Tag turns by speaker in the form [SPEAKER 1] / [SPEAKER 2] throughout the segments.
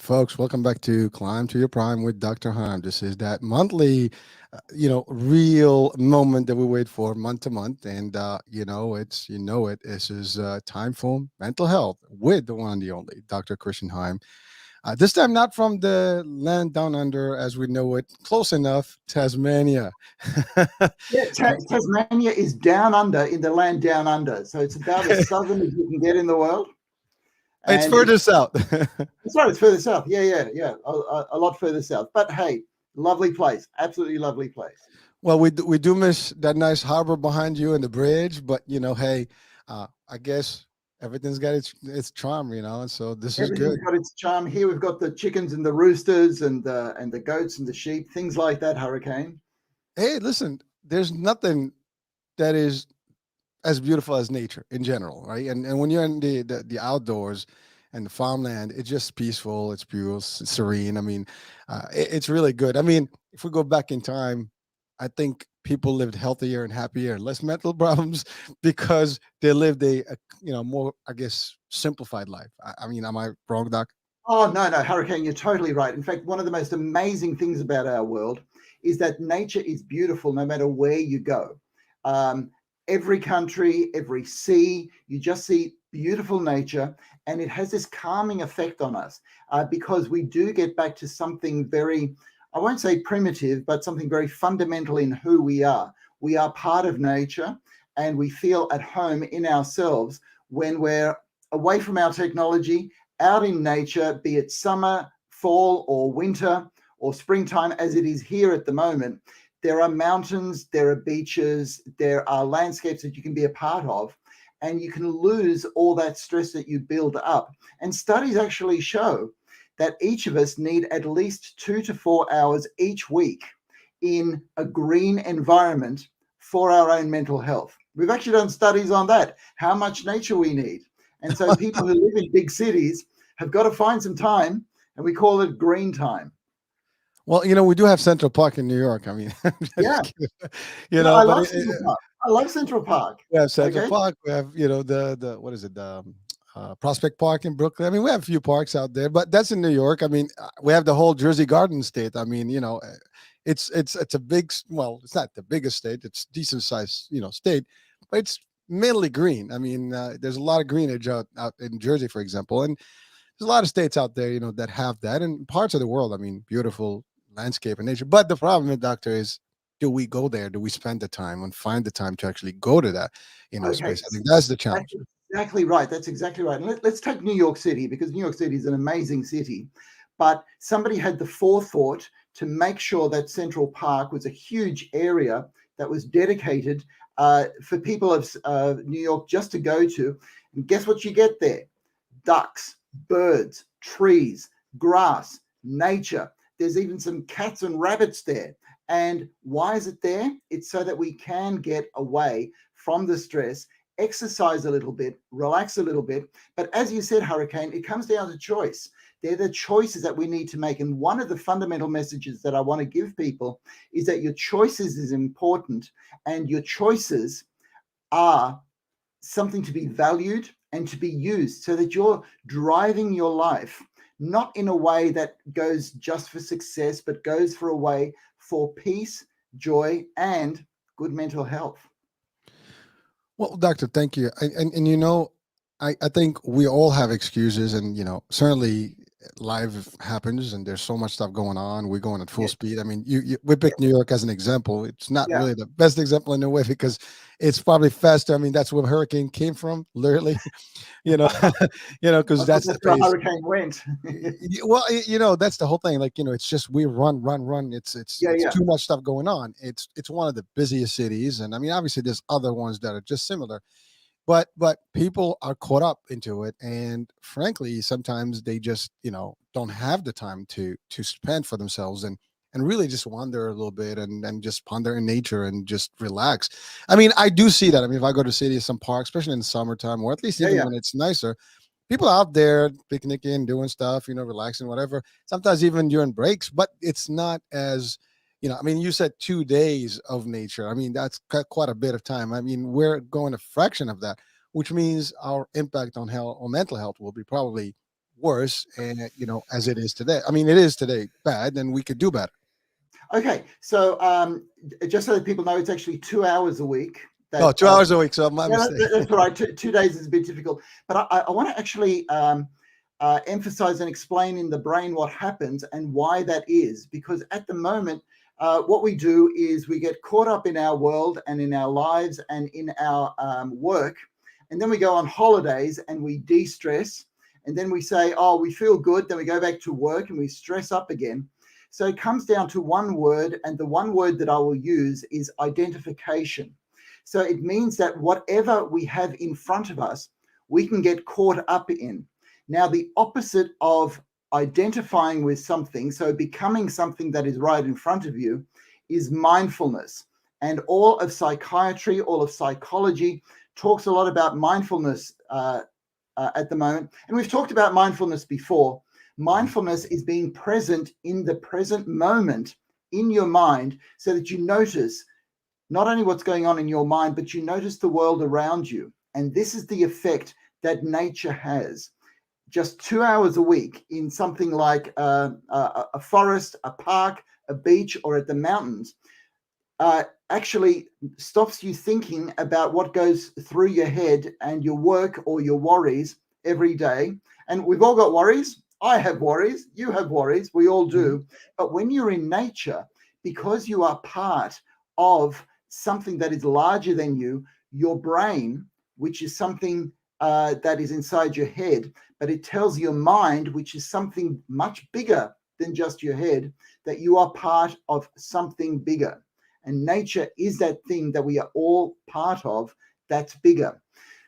[SPEAKER 1] folks, welcome back to Climb to Your Prime with Dr. Heim. This is that monthly, real moment that we wait for month to month. And, this is time for mental health with the one and the only Dr. Christian Heim. This time, not from the land down under as we know it, close enough, Tasmania.
[SPEAKER 2] Yeah, Tasmania is down under in the land down under. So it's about as southern as you can get in the world.
[SPEAKER 1] It's
[SPEAKER 2] And
[SPEAKER 1] further south.
[SPEAKER 2] that's right, it's further south. Yeah. A lot further south. But hey, lovely place. Absolutely lovely place.
[SPEAKER 1] Well, we do miss that nice harbor behind you and the bridge, but hey, I guess everything's got its charm, and so this is
[SPEAKER 2] Everything's
[SPEAKER 1] good.
[SPEAKER 2] got its charm. Here we've got the chickens and the roosters and the goats and the sheep, things like that, Hurricane.
[SPEAKER 1] Hey, listen, there's nothing that is as beautiful as nature in general, right? And when you're in the outdoors and the farmland, it's just peaceful, it's pure, it's serene. I mean, it's really good. I mean, if we go back in time, I think people lived healthier and happier and less mental problems because they lived a more, I guess, simplified life. I mean, am I wrong, Doc?
[SPEAKER 2] Oh, no, Hurricane, you're totally right. In fact, one of the most amazing things about our world is that nature is beautiful no matter where you go. Um, every country, every sea, you just see beautiful nature, and it has this calming effect on us because we do get back to something very, I won't say primitive, but something very fundamental in who we are. We are part of nature, and we feel at home in ourselves when we're away from our technology out in nature, be it summer, fall, or winter, or springtime, as it is here at the moment. There are mountains, there are beaches, there are landscapes that you can be a part of, and you can lose all that stress that you build up. And studies actually show that each of us need at least 2 to 4 hours each week in a green environment for our own mental health. We've actually done studies on that, how much nature we need. And so people who live in big cities have got to find some time, and we call it green time.
[SPEAKER 1] Well, we do have Central Park in New York. I mean, I'm just
[SPEAKER 2] Yeah.
[SPEAKER 1] kidding.
[SPEAKER 2] I
[SPEAKER 1] But
[SPEAKER 2] love Central Park. I love Central Park.
[SPEAKER 1] we have Central
[SPEAKER 2] Okay.
[SPEAKER 1] Park. We have, the what is it? The Prospect Park in Brooklyn. I mean, we have a few parks out there, but that's in New York. I mean, we have the whole Jersey Garden State. I mean, it's a well, it's not the biggest state. It's decent sized, state, but it's mainly green. I mean, there's a lot of greenage out in Jersey, for example, and there's a lot of states out there, that have that, and parts of the world. I mean, beautiful landscape and nature. But the problem, doctor, is do we go there? Do we spend the time and find the time to actually go to that,
[SPEAKER 2] Okay.
[SPEAKER 1] space? I think that's the
[SPEAKER 2] That's
[SPEAKER 1] challenge.
[SPEAKER 2] exactly right. That's exactly right. And let's take New York City, because New York City is an amazing city. But somebody had the forethought to make sure that Central Park was a huge area that was dedicated for people of New York just to go to. And guess what you get there? Ducks, birds, trees, grass, nature. There's even some cats and rabbits there. And why is it there? It's so that we can get away from the stress, exercise a little bit, relax a little bit. But as you said, Hurricane, it comes down to choice. They're the choices that we need to make. And one of the fundamental messages that I want to give people is that your choices is important, and your choices are something to be valued and to be used, so that you're driving your life not in a way that goes just for success, but goes for a way for peace, joy, and good mental health.
[SPEAKER 1] Well, doctor, thank you. And I think we all have excuses, and certainly life happens, and there's so much stuff going on. We're going at full
[SPEAKER 2] Yes,
[SPEAKER 1] speed. I mean, we
[SPEAKER 2] yes,
[SPEAKER 1] picked New York as an example. It's not
[SPEAKER 2] yeah.
[SPEAKER 1] really the best example in a way because it's probably faster. I mean, that's where hurricane came from, literally. you know, because
[SPEAKER 2] I thought
[SPEAKER 1] that's the
[SPEAKER 2] that's where a
[SPEAKER 1] pace.
[SPEAKER 2] hurricane went.
[SPEAKER 1] Well, that's the whole thing. Like, it's just we run, run, run. It's
[SPEAKER 2] Yeah.
[SPEAKER 1] too much stuff going on. It's one of the busiest cities, and I mean, obviously, there's other ones that are just similar, but people are caught up into it, and frankly, sometimes they just don't have the time to spend for themselves and really just wander a little bit and just ponder in nature and just relax. I mean, I do see that. I mean, if I go to city, some park, especially in the summertime, or at least even
[SPEAKER 2] Yeah.
[SPEAKER 1] when it's nicer, people out there picnicking, doing stuff, relaxing, whatever. Sometimes even during breaks, but it's not as I mean, you said 2 days of nature. I mean, that's quite a bit of time. I mean, we're going a fraction of that, which means our impact on health, on mental health, will be probably worse, and as it is today. I mean, it is today bad, and we could do better.
[SPEAKER 2] Okay, so just so that people know, it's actually 2 hours a week.
[SPEAKER 1] Oh,
[SPEAKER 2] That
[SPEAKER 1] 2 hours a week. So my
[SPEAKER 2] yeah,
[SPEAKER 1] mistake.
[SPEAKER 2] that's all right. 2 days is a bit difficult, but I want to actually emphasize and explain in the brain what happens and why that is. Because at the moment, what we do is we get caught up in our world and in our lives and in our work, and then we go on holidays and we de-stress, and then we say, oh, we feel good. Then we go back to work and we stress up again. So it comes down to one word, and the one word that I will use is identification. So it means that whatever we have in front of us, we can get caught up in. Now, the opposite of identifying with something, so becoming something that is right in front of you, is mindfulness. And all of psychiatry, all of psychology talks a lot about mindfulness at the moment. And we've talked about mindfulness before. Mindfulness is being present in the present moment in your mind, so that you notice not only what's going on in your mind, but you notice the world around you. And this is the effect that nature has. Just 2 hours a week in something like a forest, a park, a beach, or at the mountains actually stops you thinking about what goes through your head and your work or your worries every day. And we've all got worries. I have worries. You have worries. We all do. Mm-hmm. But when you're in nature, because you are part of something that is larger than you, your brain, which is something that is inside your head, but it tells your mind, which is something much bigger than just your head, that you are part of something bigger. And nature is that thing that we are all part of that's bigger.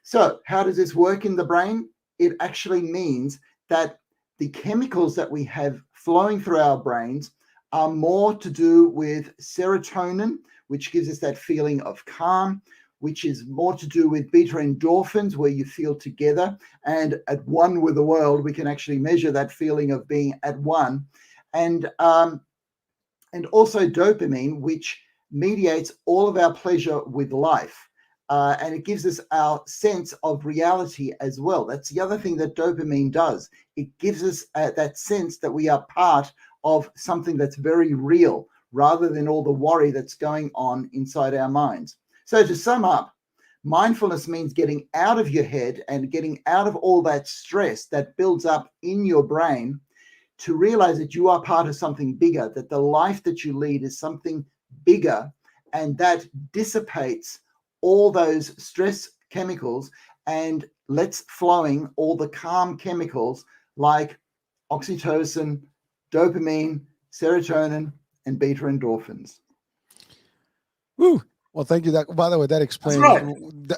[SPEAKER 2] So how does this work in the brain? It actually means that the chemicals that we have flowing through our brains are more to do with serotonin, which gives us that feeling of calm, which is more to do with beta endorphins, where you feel together and at one with the world. We can actually measure that feeling of being at one. And also dopamine, which mediates all of our pleasure with life. And it gives us our sense of reality as well. That's the other thing that dopamine does. It gives us that sense that we are part of something that's very real, rather than all the worry that's going on inside our minds. So to sum up, mindfulness means getting out of your head and getting out of all that stress that builds up in your brain, to realize that you are part of something bigger, that the life that you lead is something bigger, and that dissipates all those stress chemicals and lets flowing all the calm chemicals like oxytocin, dopamine, serotonin, and beta endorphins.
[SPEAKER 1] Woo. Well, thank you. By the way, that
[SPEAKER 2] That's
[SPEAKER 1] explains
[SPEAKER 2] right.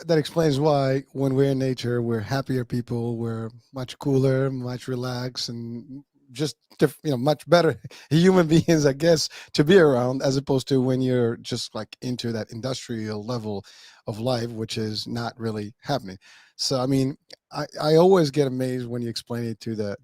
[SPEAKER 1] that explains why when we're in nature, we're happier people. We're much cooler, much relaxed, and just much better human beings, I guess, to be around, as opposed to when you're just like into that industrial level of life, which is not really happening. So, I mean, I always get amazed when you explain it to the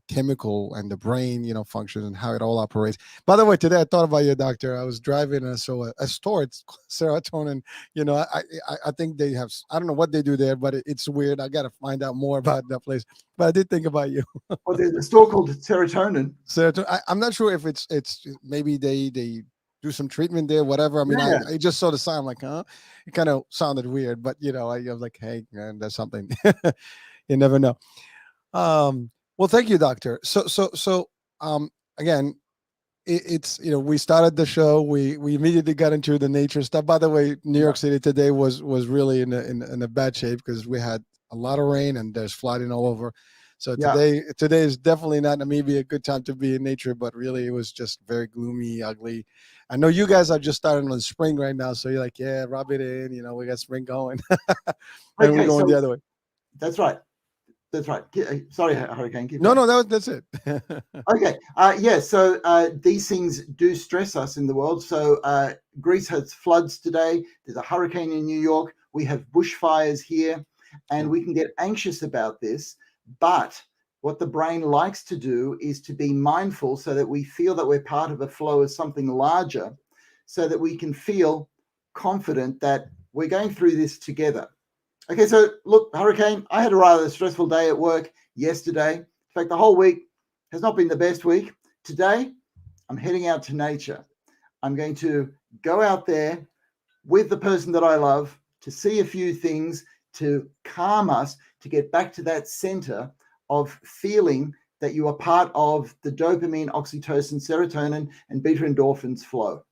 [SPEAKER 1] chemical and the brain, functions and how it all operates. By the way, today I thought about you, doctor. I was driving and I saw a store. It's serotonin. I think they have. I don't know what they do there, but it's weird. I got to find out more about that place. But I did think about you.
[SPEAKER 2] Well, there's a store called Serotonin.
[SPEAKER 1] Serotonin. I'm not sure if it's maybe they do some treatment there, whatever. I mean,
[SPEAKER 2] Yeah.
[SPEAKER 1] I just saw the sign, I'm like, huh? It kind of sounded weird, but I was like, hey, man, there's something. You never know. Well, thank you, doctor. So again, it's we started the show. We immediately got into the nature stuff. By the way, New York City today was really in a bad shape, because we had a lot of rain and there's flooding all over. So today is definitely not maybe a good time to be in nature, but really it was just very gloomy, ugly. I know you guys are just starting on spring right now, so you're like, yeah, rub it in. We got spring going, and we're going the other way.
[SPEAKER 2] That's right. That's right. Sorry, Hurricane.
[SPEAKER 1] No, that's it.
[SPEAKER 2] Okay. Yeah. So these things do stress us in the world. So Greece has floods today. There's a hurricane in New York. We have bushfires here, and we can get anxious about this. But what the brain likes to do is to be mindful, so that we feel that we're part of a flow of something larger, so that we can feel confident that we're going through this together. Okay, so look, Hurricane, I had a rather stressful day at work yesterday. fact, the whole week has not been the best week. Today, I'm heading out to nature. I'm going to go out there with the person that I love to see a few things, to calm us, to get back to that center of feeling that you are part of the dopamine, oxytocin, serotonin, and beta endorphins flow.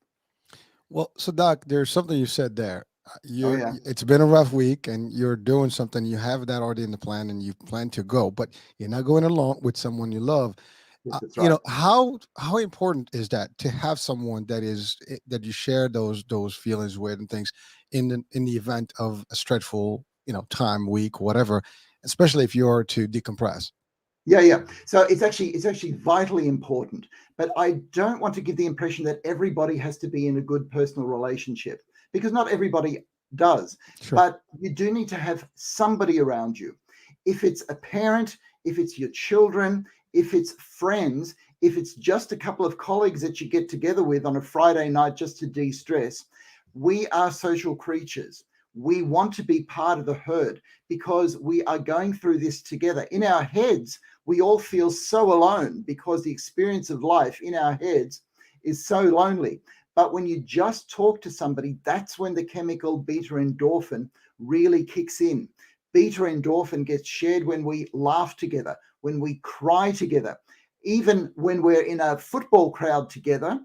[SPEAKER 1] Well, so Doc, there's something you said there.
[SPEAKER 2] Oh,
[SPEAKER 1] You're
[SPEAKER 2] yeah.
[SPEAKER 1] it's been a rough week and you're doing something. You have that already in the plan and you plan to go, but you're not going alone with someone you love.
[SPEAKER 2] Yes, that's right.
[SPEAKER 1] How important is that to have someone that you share those feelings with and things in the event of a stressful time, week, whatever, especially if you're to decompress.
[SPEAKER 2] Yeah, yeah. So it's actually vitally important. But I don't want to give the impression that everybody has to be in a good personal relationship, because not everybody does.
[SPEAKER 1] Sure.
[SPEAKER 2] But you do need to have somebody around you. If it's a parent, if it's your children, if it's friends, if it's just a couple of colleagues that you get together with on a Friday night just to de-stress, we are social creatures. We want to be part of the herd because we are going through this together. In our heads, we all feel so alone because the experience of life in our heads is so lonely. But when you just talk to somebody, that's when the chemical beta endorphin really kicks in. Beta endorphin gets shared when we laugh together, when we cry together, even when we're in a football crowd together.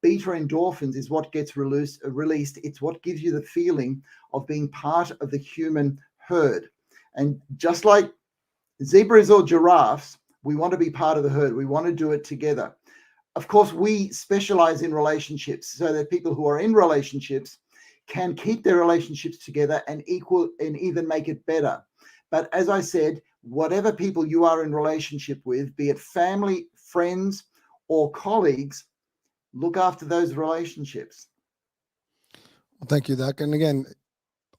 [SPEAKER 2] Beta endorphins is what gets released. It's what gives you the feeling of being part of the human herd. And just like zebras or giraffes, we want to be part of the herd. We want to do it together. Of course, we specialize in relationships so that people who are in relationships can keep their relationships together and even make it better. But as I said, whatever people you are in relationship with, be it family, friends, or colleagues, look after those relationships.
[SPEAKER 1] Well, thank you, Doc. And again,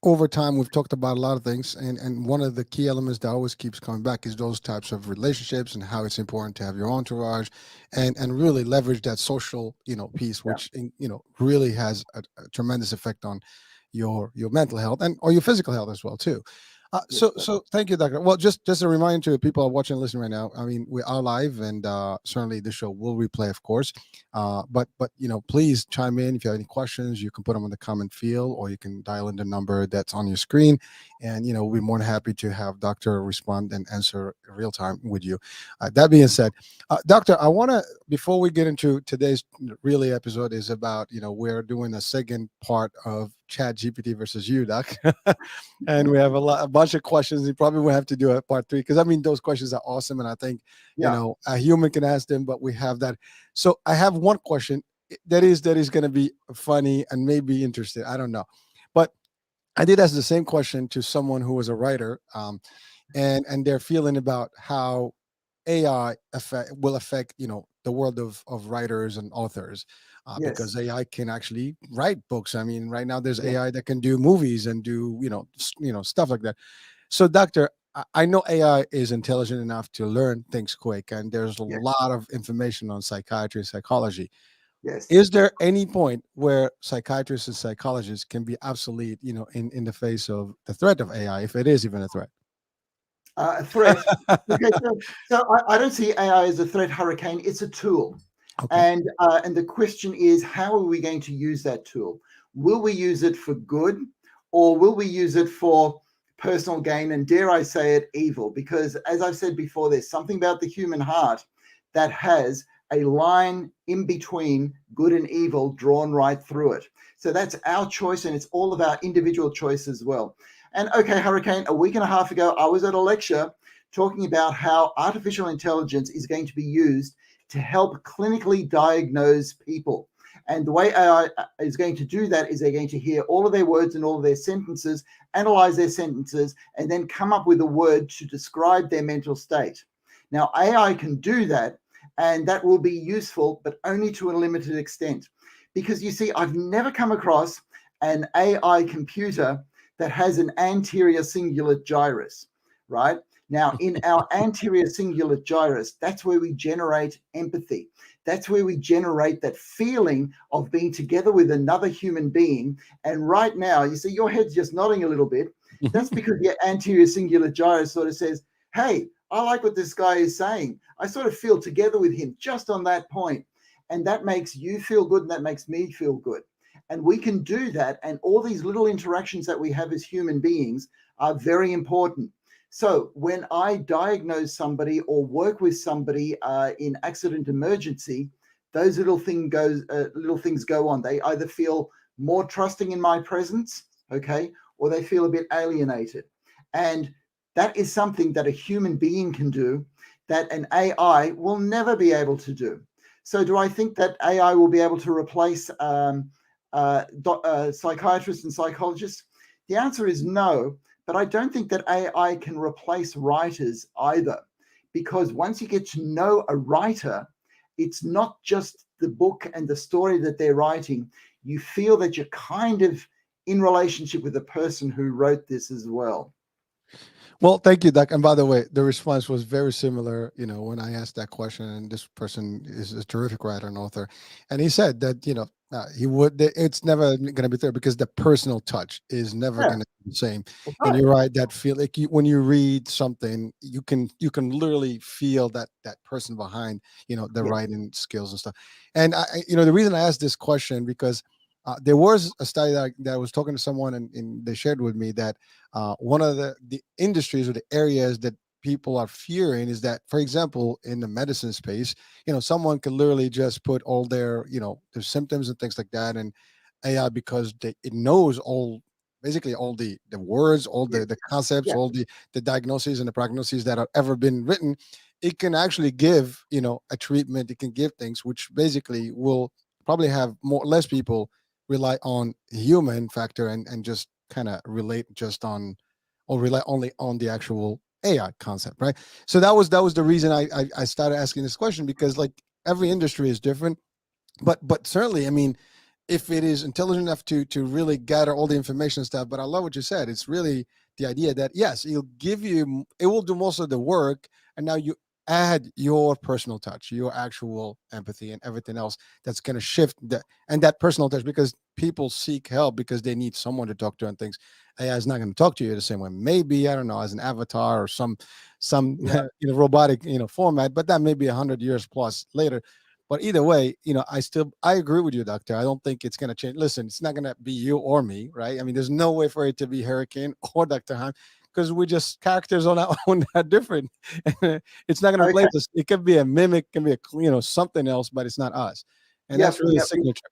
[SPEAKER 1] over time we've talked about a lot of things, and one of the key elements that always keeps coming back is those types of relationships and how it's important to have your entourage and really leverage that social piece,
[SPEAKER 2] Yeah.
[SPEAKER 1] which really has a tremendous effect on your mental health and or your physical health as well too.
[SPEAKER 2] Yes,
[SPEAKER 1] So thank you, Doctor. Well, just a reminder to people watching and listening right now. I mean, we are live, and certainly the show will replay, of course. But please chime in if you have any questions. You can put them in the comment field, or you can dial in the number that's on your screen, and we'll be more than happy to have Doctor respond and answer real time with you. That being said, Doctor, I want to before we get into today's really episode is about we're doing a second part of Chat GPT versus you, Doc. And we have a bunch of questions. You probably will have to do a part three because I mean those questions are awesome, and I think
[SPEAKER 2] yeah.
[SPEAKER 1] a human can ask them, but we have that. So I have one question that is going to be funny and maybe interesting. I don't know, but I did ask the same question to someone who was a writer, and they're feeling about how AI will affect the world of writers and authors,
[SPEAKER 2] Yes.
[SPEAKER 1] because AI can actually write books. I mean, right now there's
[SPEAKER 2] Yeah.
[SPEAKER 1] AI that can do movies and do stuff like that. So, Doctor, I know AI is intelligent enough to learn things quick, and there's a
[SPEAKER 2] Yes.
[SPEAKER 1] lot of information on psychiatry and psychology.
[SPEAKER 2] Yes.
[SPEAKER 1] Is there any point where psychiatrists and psychologists can be obsolete, in the face of the threat of AI, if it is even a threat?
[SPEAKER 2] A threat. Okay, so I don't see AI as a threat, Hurricane. It's a tool.
[SPEAKER 1] Okay.
[SPEAKER 2] And the question is, how are we going to use that tool? Will we use it for good, or will we use it for personal gain, and dare I say it, evil? Because as I've said before, there's something about the human heart that has a line in between good and evil drawn right through it. So that's our choice, and it's all of our individual choice as well. And okay, Hurricane, a week and a half ago, I was at a lecture talking about how artificial intelligence is going to be used to help clinically diagnose people. And the way AI is going to do that is they're going to hear all of their words and all of their sentences, analyze their sentences, and then come up with a word to describe their mental state. Now, AI can do that, and that will be useful, but only to a limited extent. Because you see, I've never come across an AI computer that has an anterior cingulate gyrus, right? Now, in our anterior cingulate gyrus, that's where we generate empathy. That's where we generate that feeling of being together with another human being. And right now, you see your head's just nodding a little bit. That's because your anterior cingulate gyrus sort of says, hey, I like what this guy is saying. I sort of feel together with him just on that point. And that makes you feel good and that makes me feel good. And we can do that. And all these little interactions that we have as human beings are very important. So when I diagnose somebody or work with somebody in accident emergency, those little things go on. They either feel more trusting in my presence, okay, or they feel a bit alienated. And that is something that a human being can do that an AI will never be able to do. So, do I think that AI will be able to replace psychiatrists and psychologists? The answer is no, but I don't think that AI can replace writers either, because once you get to know a writer, it's not just the book and the story that they're writing. You feel that you're kind of in relationship with the person who wrote this as well.
[SPEAKER 1] Well, thank you, Doc. And by the way, the response was very similar, when I asked that question. And this person is a terrific writer and author. And he said that, it's never going to be there because the personal touch is never
[SPEAKER 2] Yeah,
[SPEAKER 1] going to be the same.
[SPEAKER 2] that's
[SPEAKER 1] And
[SPEAKER 2] right.
[SPEAKER 1] you're right, that feel like when you read something, you can literally feel that person behind, the
[SPEAKER 2] Yes.
[SPEAKER 1] writing skills and stuff. And the reason I asked this question because there was a study that I was talking to someone and they shared with me that one of the industries or the areas that people are fearing is that, for example, in the medicine space, someone can literally just put all their symptoms and things like that, and AI, because it knows basically all the words, all
[SPEAKER 2] Yes.
[SPEAKER 1] the concepts,
[SPEAKER 2] Yeah.
[SPEAKER 1] all the diagnoses and the prognoses that have ever been written. It can actually give a treatment. It can give things which basically will probably have less people rely on human factor and just kind of relate just on or rely only on the actual AI concept, right? So that was the reason I started asking this question, because like every industry is different, but certainly, I mean, if it is intelligent enough to really gather all the information and stuff. But I love what you said. It's really the idea that yes, it will do most of the work, and now you add your personal touch, your actual empathy, and everything else that's going to shift that personal touch, because people seek help because they need someone to talk to and things. AI is not going to talk to you the same way. Maybe, I don't know, as an avatar or some
[SPEAKER 2] Yeah.
[SPEAKER 1] robotic format, but that may be 100 years plus later. But either way, I agree with you, Doctor. I don't think it's going to change. Listen, it's not going to be you or me, right? I mean, there's no way for it to be Hurricane or Doctor Heim, because we're just characters on our own that are different. It's not going to
[SPEAKER 2] Okay.
[SPEAKER 1] replace us. It could be a mimic, can be something else, but it's not us, and
[SPEAKER 2] Yeah.
[SPEAKER 1] that's really a
[SPEAKER 2] Yeah.
[SPEAKER 1] signature.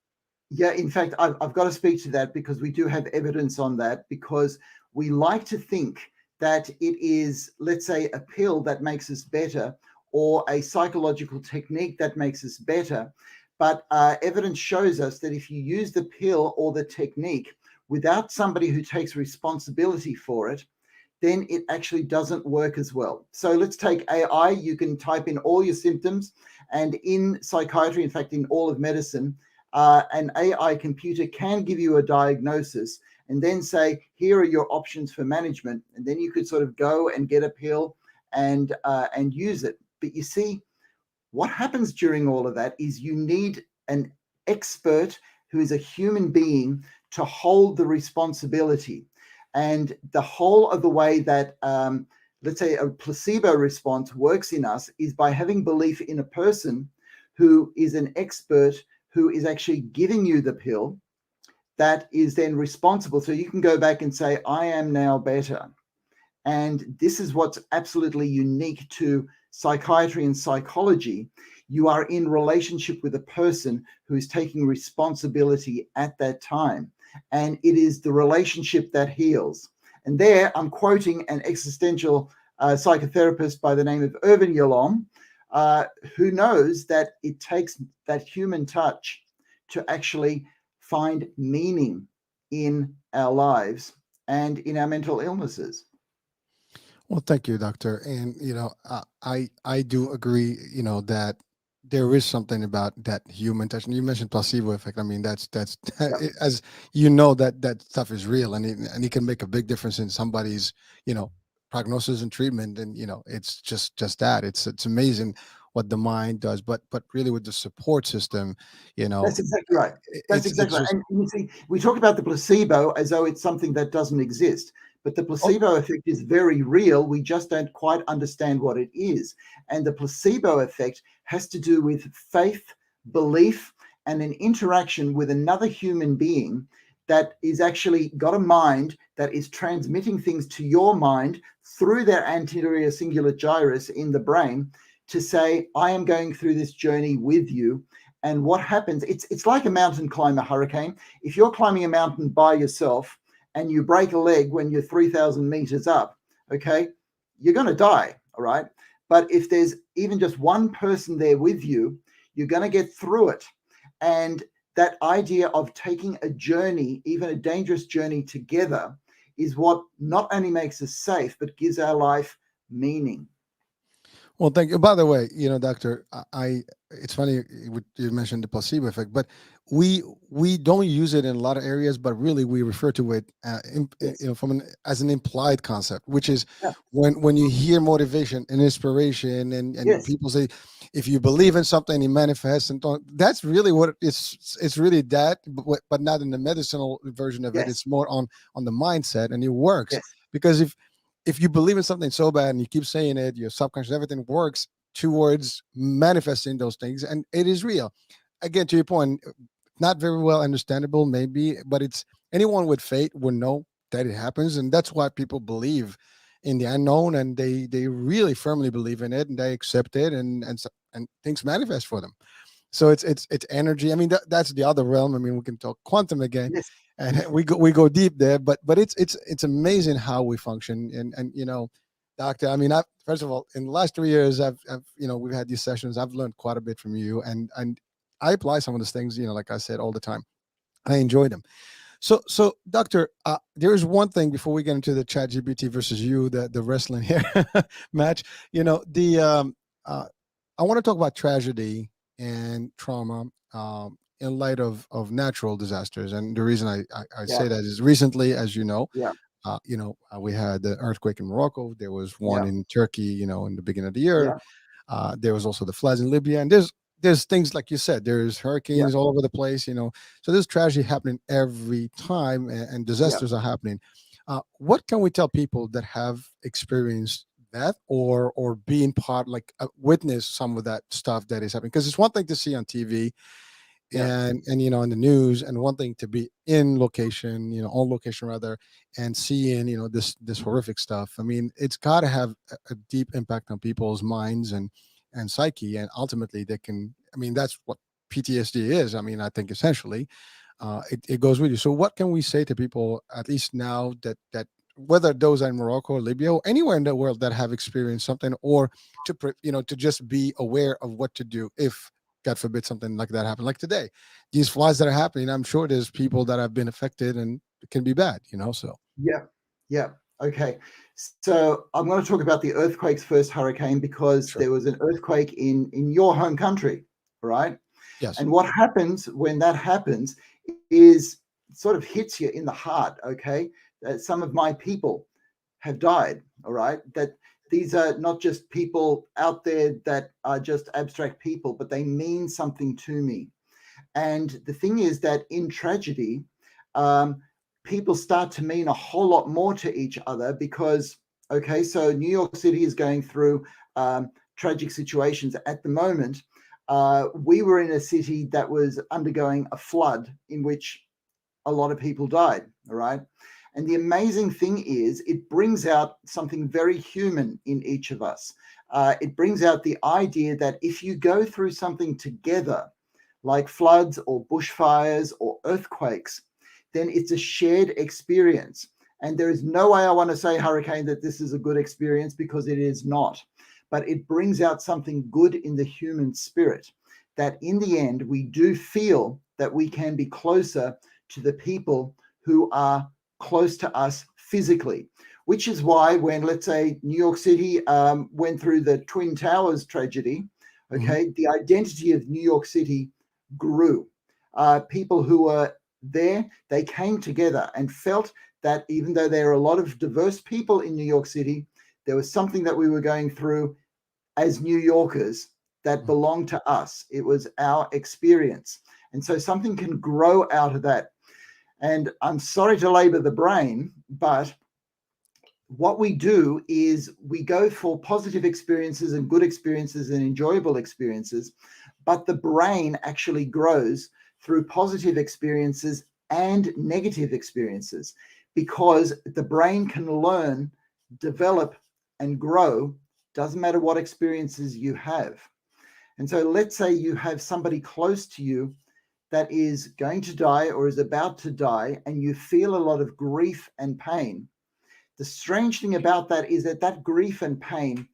[SPEAKER 2] Yeah, in fact, I've got to speak to that because we do have evidence on that. Because we like to think that it is, let's say, a pill that makes us better or a psychological technique that makes us better. But evidence shows us that if you use the pill or the technique without somebody who takes responsibility for it, then it actually doesn't work as well. So let's take AI. You can type in all your symptoms, and in psychiatry, in fact, in all of medicine, an AI computer can give you a diagnosis and then say, here are your options for management. And then you could sort of go and get a pill and use it. But you see, what happens during all of that is you need an expert who is a human being to hold the responsibility. And the whole of the way that, let's say, a placebo response works in us is by having belief in a person who is an expert, who is actually giving you the pill, that is then responsible. So you can go back and say, I am now better. And this is what's absolutely unique to psychiatry and psychology. You are in relationship with a person who is taking responsibility at that time. And it is the relationship that heals. And there, I'm quoting an existential psychotherapist by the name of Irvin Yalom, who knows that it takes that human touch to actually find meaning in our lives and in our mental illnesses.
[SPEAKER 1] Well, thank you, Doctor. And I do agree. That there is something about that human touch. And you mentioned placebo effect. I mean, that's
[SPEAKER 2] Yep.
[SPEAKER 1] as that stuff is real, and it can make a big difference in somebody's prognosis and treatment. And it's just that it's amazing what the mind does. But really, with the support system,
[SPEAKER 2] That's exactly right. That's
[SPEAKER 1] it's
[SPEAKER 2] exactly right.
[SPEAKER 1] just
[SPEAKER 2] And you see, we talk about the placebo as though it's something that doesn't exist. But the
[SPEAKER 1] Oh,
[SPEAKER 2] placebo effect is very real. We just don't quite understand what it is. And the placebo effect has to do with faith, belief, and an interaction with another human being that is actually got a mind that is transmitting things to your mind through their anterior singular gyrus in the brain to say, I am going through this journey with you. And what happens, it's like a mountain climber, Hurricane. If you're climbing a mountain by yourself and you break a leg when you're 3,000 meters up, okay, you're going to die, all right? But if there's even just one person there with you, you're going to get through it. And that idea of taking a journey, even a dangerous journey together, is what not only makes us safe, but gives our life meaning.
[SPEAKER 1] well, thank you. By the way, doctor, it's funny you mentioned the placebo effect, but we don't use it in a lot of areas, but really we refer to it,
[SPEAKER 2] Yes.
[SPEAKER 1] as an implied concept, which is
[SPEAKER 2] Yeah.
[SPEAKER 1] when you hear motivation and inspiration, and
[SPEAKER 2] Yes.
[SPEAKER 1] people say, if you believe in something, it manifests, and that's really what it's really that, but not in the medicinal version of it.
[SPEAKER 2] Yes.
[SPEAKER 1] It's more on the mindset, and it works
[SPEAKER 2] Yes.
[SPEAKER 1] because if you believe in something so bad and you keep saying it, your subconscious, everything works towards manifesting those things, and it is real. Again, to your point, not very well understandable, maybe, but it's anyone with faith would know that it happens, and that's why people believe in the unknown, and they really firmly believe in it, and they accept it, and things manifest for them. So it's energy. I mean, that's the other realm. I mean, we can talk quantum again,
[SPEAKER 2] Yes.
[SPEAKER 1] and we go deep there. But it's amazing how we function. And doctor. I mean, first of all, in the last 3 years, I've we've had these sessions. I've learned quite a bit from you, and I apply some of those things. Like I said all the time. I enjoy them. So, doctor, there is one thing before we get into the Chat GPT versus you, the wrestling here match. The I want to talk about tragedy and trauma, in light of natural disasters, and the reason I
[SPEAKER 2] Yeah.
[SPEAKER 1] say that is recently, as you know,
[SPEAKER 2] Yeah.
[SPEAKER 1] we had the earthquake in Morocco. There was one
[SPEAKER 2] Yeah.
[SPEAKER 1] in Turkey, in the beginning of the year.
[SPEAKER 2] Yeah.
[SPEAKER 1] There was also the floods in Libya, and there's things like you said. There's
[SPEAKER 2] Yeah.
[SPEAKER 1] hurricanes all over the place. So there's tragedy happening every time, and
[SPEAKER 2] Yeah.
[SPEAKER 1] disasters are happening. What can we tell people that have experienced that, or being part, like, witness some of that stuff that is happening? Because it's one thing to see on TV
[SPEAKER 2] Yeah.
[SPEAKER 1] and in the news, and one thing to be in location, on location rather, and seeing this horrific stuff. I mean, it's got to have a deep impact on people's minds and psyche, and ultimately they can, I mean, that's what PTSD is. I mean, I think essentially, it goes with you. So what can we say to people, at least now, that whether those are in Morocco or Libya or anywhere in the world that have experienced something, or to just be aware of what to do if, God forbid, something like that happened. Like today, these floods that are happening, I'm sure there's people that have been affected, and it can be bad. So
[SPEAKER 2] Yeah. Yeah. Okay. So I'm going to talk about the earthquakes first, Hurricane, because
[SPEAKER 1] sure.
[SPEAKER 2] there was an earthquake in your home country, right?
[SPEAKER 1] Yes.
[SPEAKER 2] And what happens when that happens is it sort of hits you in the heart. Okay. Some of my people have died. All right. That these are not just people out there that are just abstract people, but they mean something to me. And the thing is that in tragedy, um, people start to mean a whole lot more to each other because, okay, so New York City is going through tragic situations at the moment. We were in a city that was undergoing a flood in which a lot of people died. All right. And the amazing thing is, it brings out something very human in each of us. It brings out the idea that if you go through something together, like floods or bushfires or earthquakes, then it's a shared experience. And there is no way I want to say, Hurricane, that this is a good experience, because it is not. But it brings out something good in the human spirit, that in the end, we do feel that we can be closer to the people who are close to us physically, which is why when, let's say, New York City went through the Twin Towers tragedy,
[SPEAKER 1] Hmm.
[SPEAKER 2] okay, the identity of New York City grew. People who were there, they came together and felt that even though there are a lot of diverse people in New York City, there was something that we were going through as New Yorkers that belonged to us. It was our experience. And so something can grow out of that. And I'm sorry to labor the brain, but what we do is we go for positive experiences and good experiences and enjoyable experiences, but the brain actually grows through positive experiences and negative experiences because the brain can learn, develop, and grow. Doesn't matter what experiences you have. And so let's say you have somebody close to you that is going to die or is about to die, and you feel a lot of grief and pain. The strange thing about that is that that grief and pain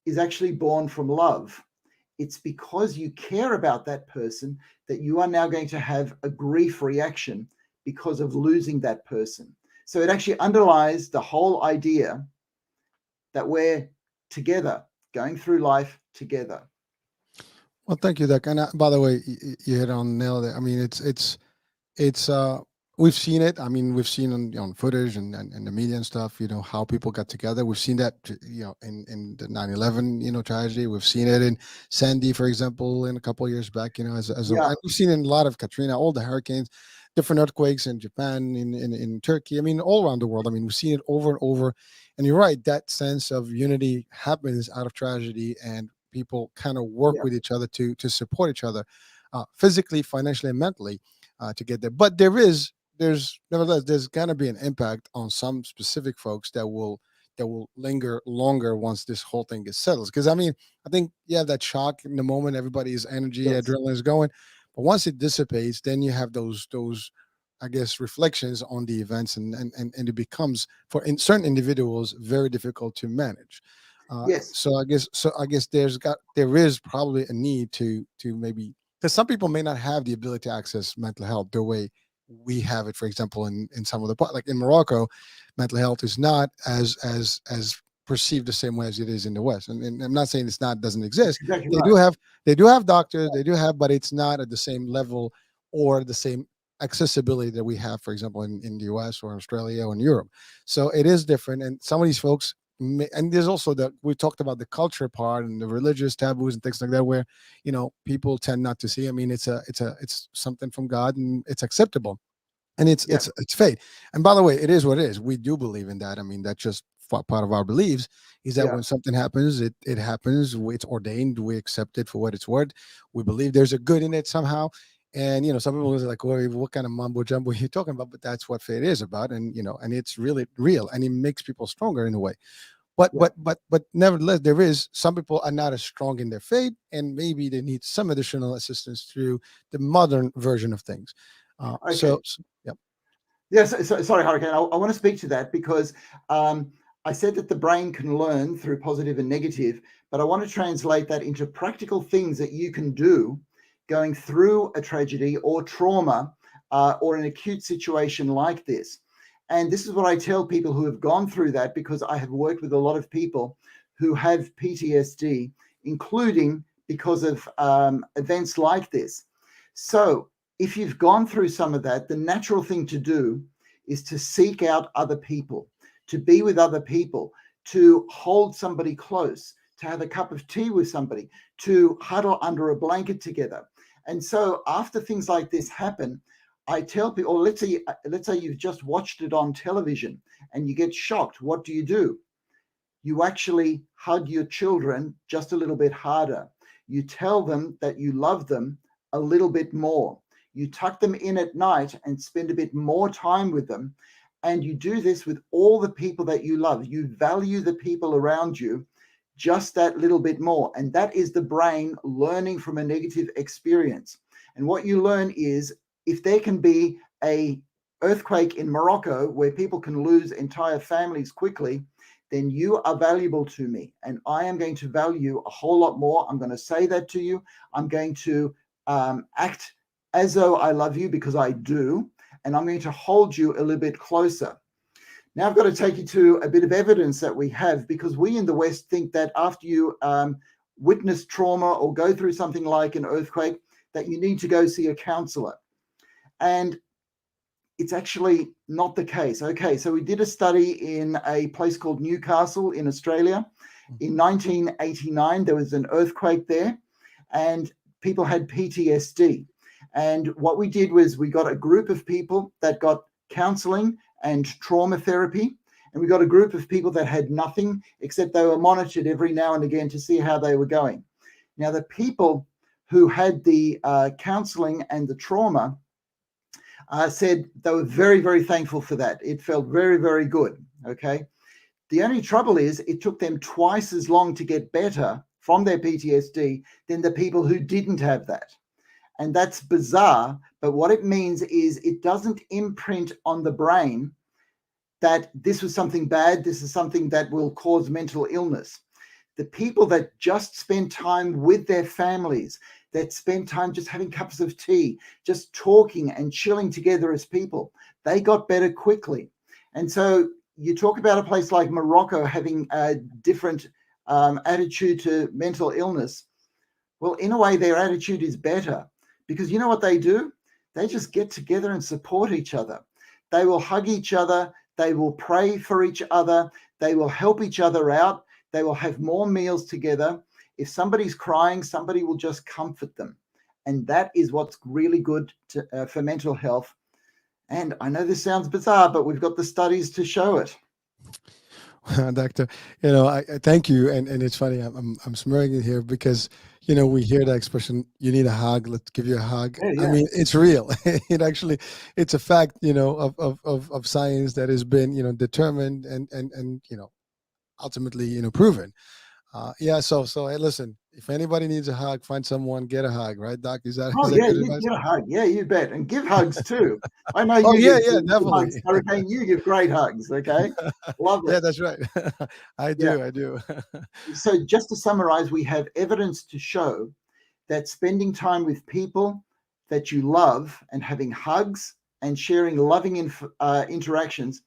[SPEAKER 2] is actually born from love. It's because you care about that person that you are now going to have a grief reaction because of losing that person. So it actually underlies the whole idea that we're together, going through life together.
[SPEAKER 1] Well, thank you, Doc. And by the way, you hit on the nail there. I mean, it's we've seen it. I mean, we've seen on footage and the media and stuff, how people got together. We've seen that, in the 9/11, tragedy. We've seen it in Sandy, for example, in a couple of years back,
[SPEAKER 2] Yeah,
[SPEAKER 1] and we've seen it in a lot of Katrina, all the hurricanes, different earthquakes in Japan, in Turkey. I mean, all around the world. I mean, we've seen it over and over. And you're right, that sense of unity happens out of tragedy, and people kind of work
[SPEAKER 2] yeah,
[SPEAKER 1] with each other to support each other, physically, financially, and mentally, to get there. But there's nevertheless there's gonna be an impact on some specific folks that will linger longer once this whole thing gets settled. Because I mean, I think that shock in the moment, everybody's energy,
[SPEAKER 2] yes,
[SPEAKER 1] adrenaline is going, but once it dissipates, then you have those I guess reflections on the events, and it becomes for certain individuals very difficult to manage.
[SPEAKER 2] yes,
[SPEAKER 1] So I guess there is probably a need to maybe, because some people may not have the ability to access mental health the way we have it. For example, in some of the like in Morocco, mental health is not as perceived the same way as it is in the West. And I'm not saying it's not doesn't
[SPEAKER 2] that's
[SPEAKER 1] exist.
[SPEAKER 2] exactly
[SPEAKER 1] They
[SPEAKER 2] right.
[SPEAKER 1] do have they do have doctors, they do have, but it's not at the same level or the same accessibility that we have, for example, in the US or Australia or in Europe. So it is different. And some of these folks and there's also that we talked about the culture part and the religious taboos and things like that, where people tend not to see. I mean, it's something from God, and it's acceptable, and it's
[SPEAKER 2] Yeah,
[SPEAKER 1] it's it's fate. And by the way, it is what it is. We do believe in that. I mean, that's just part of our beliefs, is that
[SPEAKER 2] yeah,
[SPEAKER 1] when something happens, it happens. It's ordained. We accept it for what it's worth. We believe there's a good in it somehow. And some people are like, well, what kind of mumbo jumbo are you talking about? But that's what fate is about. And and it's really real, and it makes people stronger in a way. but
[SPEAKER 2] yeah.
[SPEAKER 1] but but but nevertheless, there is some people are not as strong in their faith, and maybe they need some additional assistance through the modern version of things.
[SPEAKER 2] Okay.
[SPEAKER 1] Yep.
[SPEAKER 2] Yes, sorry, Hurricane. I want to speak to that because um, I said that the brain can learn through positive and negative, but I want to translate that into practical things that you can do going through a tragedy or trauma or an acute situation like this. And this is what I tell people who have gone through that, because I have worked with a lot of people who have PTSD, including because of events like this. So, if you've gone through some of that, the natural thing to do is to seek out other people, to be with other people, to hold somebody close, to have a cup of tea with somebody, to huddle under a blanket together. And so after things like this happen, I tell people, or let's say you've just watched it on television and you get shocked. What do? You actually hug your children just a little bit harder. You tell them that you love them a little bit more. You tuck them in at night and spend a bit more time with them. And you do this with all the people that you love. You value the people around you just that little bit more. And that is the brain learning from a negative experience. And what you learn is, if there can be a earthquake in Morocco where people can lose entire families quickly, then you are valuable to me, and I am going to value a whole lot more. I'm going to say that to you. I'm going to act as though I love you, because I do, and I'm going to hold you a little bit closer. Now I've got to take you to a bit of evidence that we have, because we in the West think that after you witness trauma or go through something like an earthquake, that you need to go see a counselor. And it's actually not the case. Okay, so we did a study in a place called Newcastle in Australia. In 1989, there was an earthquake there, and people had PTSD. And what we did was we got a group of people that got counseling and trauma therapy, And we got a group of people that had nothing, except they were monitored every now and again to see how they were going. Now, the people who had the counseling and the trauma said they were very, very thankful for that. It felt very, very good. Okay. The only trouble is it took them twice as long to get better from their PTSD than the people who didn't have that. And that's bizarre. But what it means is it doesn't imprint on the brain that this was something bad, this is something that will cause mental illness. The people that just spend time with their families, that spend time just having cups of tea, just talking and chilling together as people, they got better quickly. And so you talk about a place like Morocco having a different attitude to mental illness. Well, in a way, their attitude is better because you know what they do? They just get together and support each other. They will hug each other. They will pray for each other. They will help each other out. They will have more meals together. If somebody's crying, somebody will just comfort them. And that is what's really good for mental health. And I know this sounds bizarre, but we've got the studies to show it.
[SPEAKER 1] Doctor, I thank you, and it's funny. I'm smirking here because we hear that expression. You need a hug. Let's give you a hug.
[SPEAKER 2] Yeah,
[SPEAKER 1] I
[SPEAKER 2] yeah.
[SPEAKER 1] mean, it's real. It's a fact. Of science that has been determined and ultimately proven. Yeah. So hey, listen. If anybody needs a hug, find someone, get a hug. Right, Doc? Is that
[SPEAKER 2] Oh,
[SPEAKER 1] is that
[SPEAKER 2] yeah,
[SPEAKER 1] good
[SPEAKER 2] you
[SPEAKER 1] advice?
[SPEAKER 2] get a hug. Yeah, you bet. And give hugs too. I know
[SPEAKER 1] Oh
[SPEAKER 2] you
[SPEAKER 1] yeah,
[SPEAKER 2] give
[SPEAKER 1] yeah,
[SPEAKER 2] good hugs,
[SPEAKER 1] definitely.
[SPEAKER 2] Hurricane. You give great hugs. Okay. Love
[SPEAKER 1] Yeah,
[SPEAKER 2] it.
[SPEAKER 1] that's right. I
[SPEAKER 2] Yeah.
[SPEAKER 1] do. I do.
[SPEAKER 2] So just to summarize, we have evidence to show that spending time with people that you love and having hugs and sharing loving interactions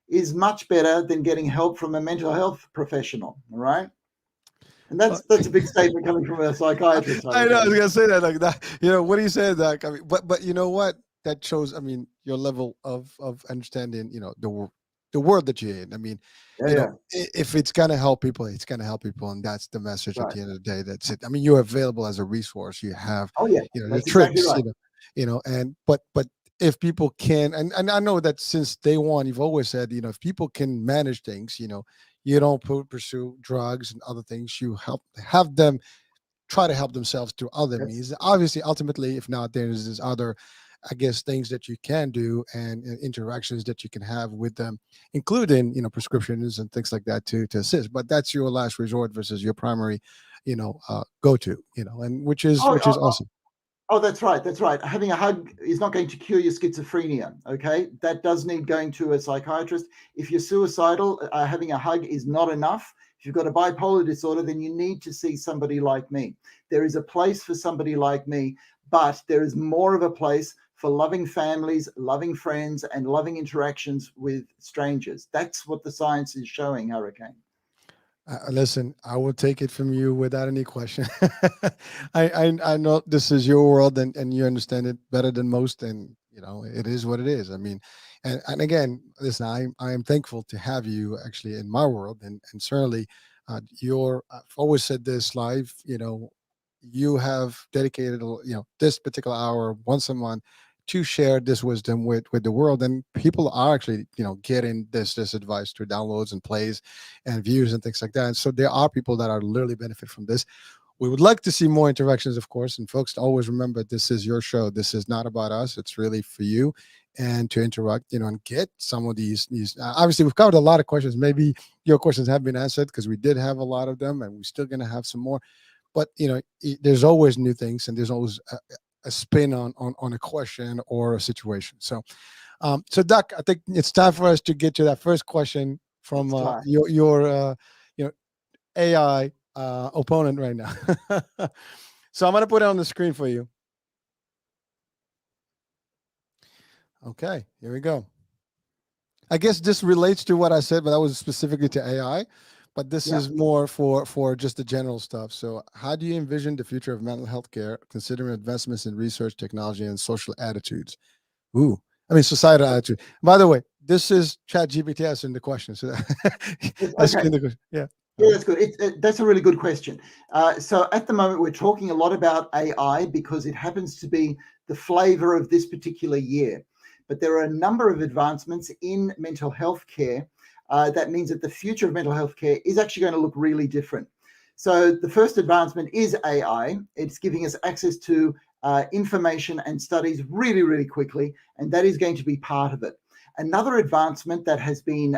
[SPEAKER 2] is much better than getting help from a mental health professional. All right. And
[SPEAKER 1] Uh,
[SPEAKER 2] that's a big statement coming from a psychiatrist,
[SPEAKER 1] I know I was
[SPEAKER 2] Hurricane.
[SPEAKER 1] gonna say that like that. What do you say, Doc? I mean, but you know what? That shows. I mean, your level of understanding. The world that you're in. I mean,
[SPEAKER 2] Yeah, yeah.
[SPEAKER 1] if it's gonna help people, it's gonna help people, and that's the message at
[SPEAKER 2] Right.
[SPEAKER 1] the end of the day. That's it. I mean, you're available as a resource. You have,
[SPEAKER 2] Oh, yeah.
[SPEAKER 1] the
[SPEAKER 2] That's exactly
[SPEAKER 1] tricks.
[SPEAKER 2] right.
[SPEAKER 1] And but if people can, and I know that since day one, you've always said, if people can manage things, you don't pursue drugs and other things. You have them try to help themselves through other
[SPEAKER 2] That's
[SPEAKER 1] means. Obviously, ultimately, if not, there's other, I guess, things that you can do and interactions that you can have with them, including prescriptions and things like that to assist. But that's your last resort versus your primary, go to, and
[SPEAKER 2] oh,
[SPEAKER 1] which is
[SPEAKER 2] oh,
[SPEAKER 1] awesome.
[SPEAKER 2] Oh, that's right. That's right. Having a hug is not going to cure your schizophrenia. Okay. That does need going to a psychiatrist. If you're suicidal, having a hug is not enough. If you've got a bipolar disorder, then you need to see somebody like me. There is a place for somebody like me, but there is more of a place for loving families, loving friends, and loving interactions with strangers. That's what the science is showing, Hurricane.
[SPEAKER 1] Listen, I will take it from you without any question. I know this is your world and you understand it better than most, and it is what it is. I mean, and again, listen, I am thankful to have you actually in my world, and certainly, I've always said this live. You have dedicated this particular hour once a month to share this wisdom with the world, and people are actually getting this advice through downloads and plays and views and things like that. And so there are people that are literally benefit from this. We would like to see more interactions, of course, and folks, always remember this is your show. This is not about us. It's really for you and to interact, and get some of these. Obviously, we've covered a lot of questions. Maybe your questions have been answered because we did have a lot of them, and we're still going to have some more. But there's always new things, and there's always a spin on a question or a situation. So Doc, I think it's time for us to get to that first question from
[SPEAKER 2] It's time.
[SPEAKER 1] your AI opponent right now. So I'm gonna put it on the screen for you. Okay, here we go. I guess this relates to what I said, but that was specifically to AI. But this
[SPEAKER 2] Yeah.
[SPEAKER 1] is more for just the general stuff. So, how do you envision the future of mental health care, considering advancements in research, technology, and social attitudes? Ooh, I mean societal attitude. By the way, this is Chat GPT asking the question. So
[SPEAKER 2] Okay.
[SPEAKER 1] asking the question. Yeah.
[SPEAKER 2] Yeah, that's good. That's a really good question. So at the moment, we're talking a lot about AI because it happens to be the flavor of this particular year. But there are a number of advancements in mental health care that means that the future of mental health care is actually going to look really different. So the first advancement is AI. It's giving us access to information and studies really, really quickly, and that is going to be part of it. Another advancement that has been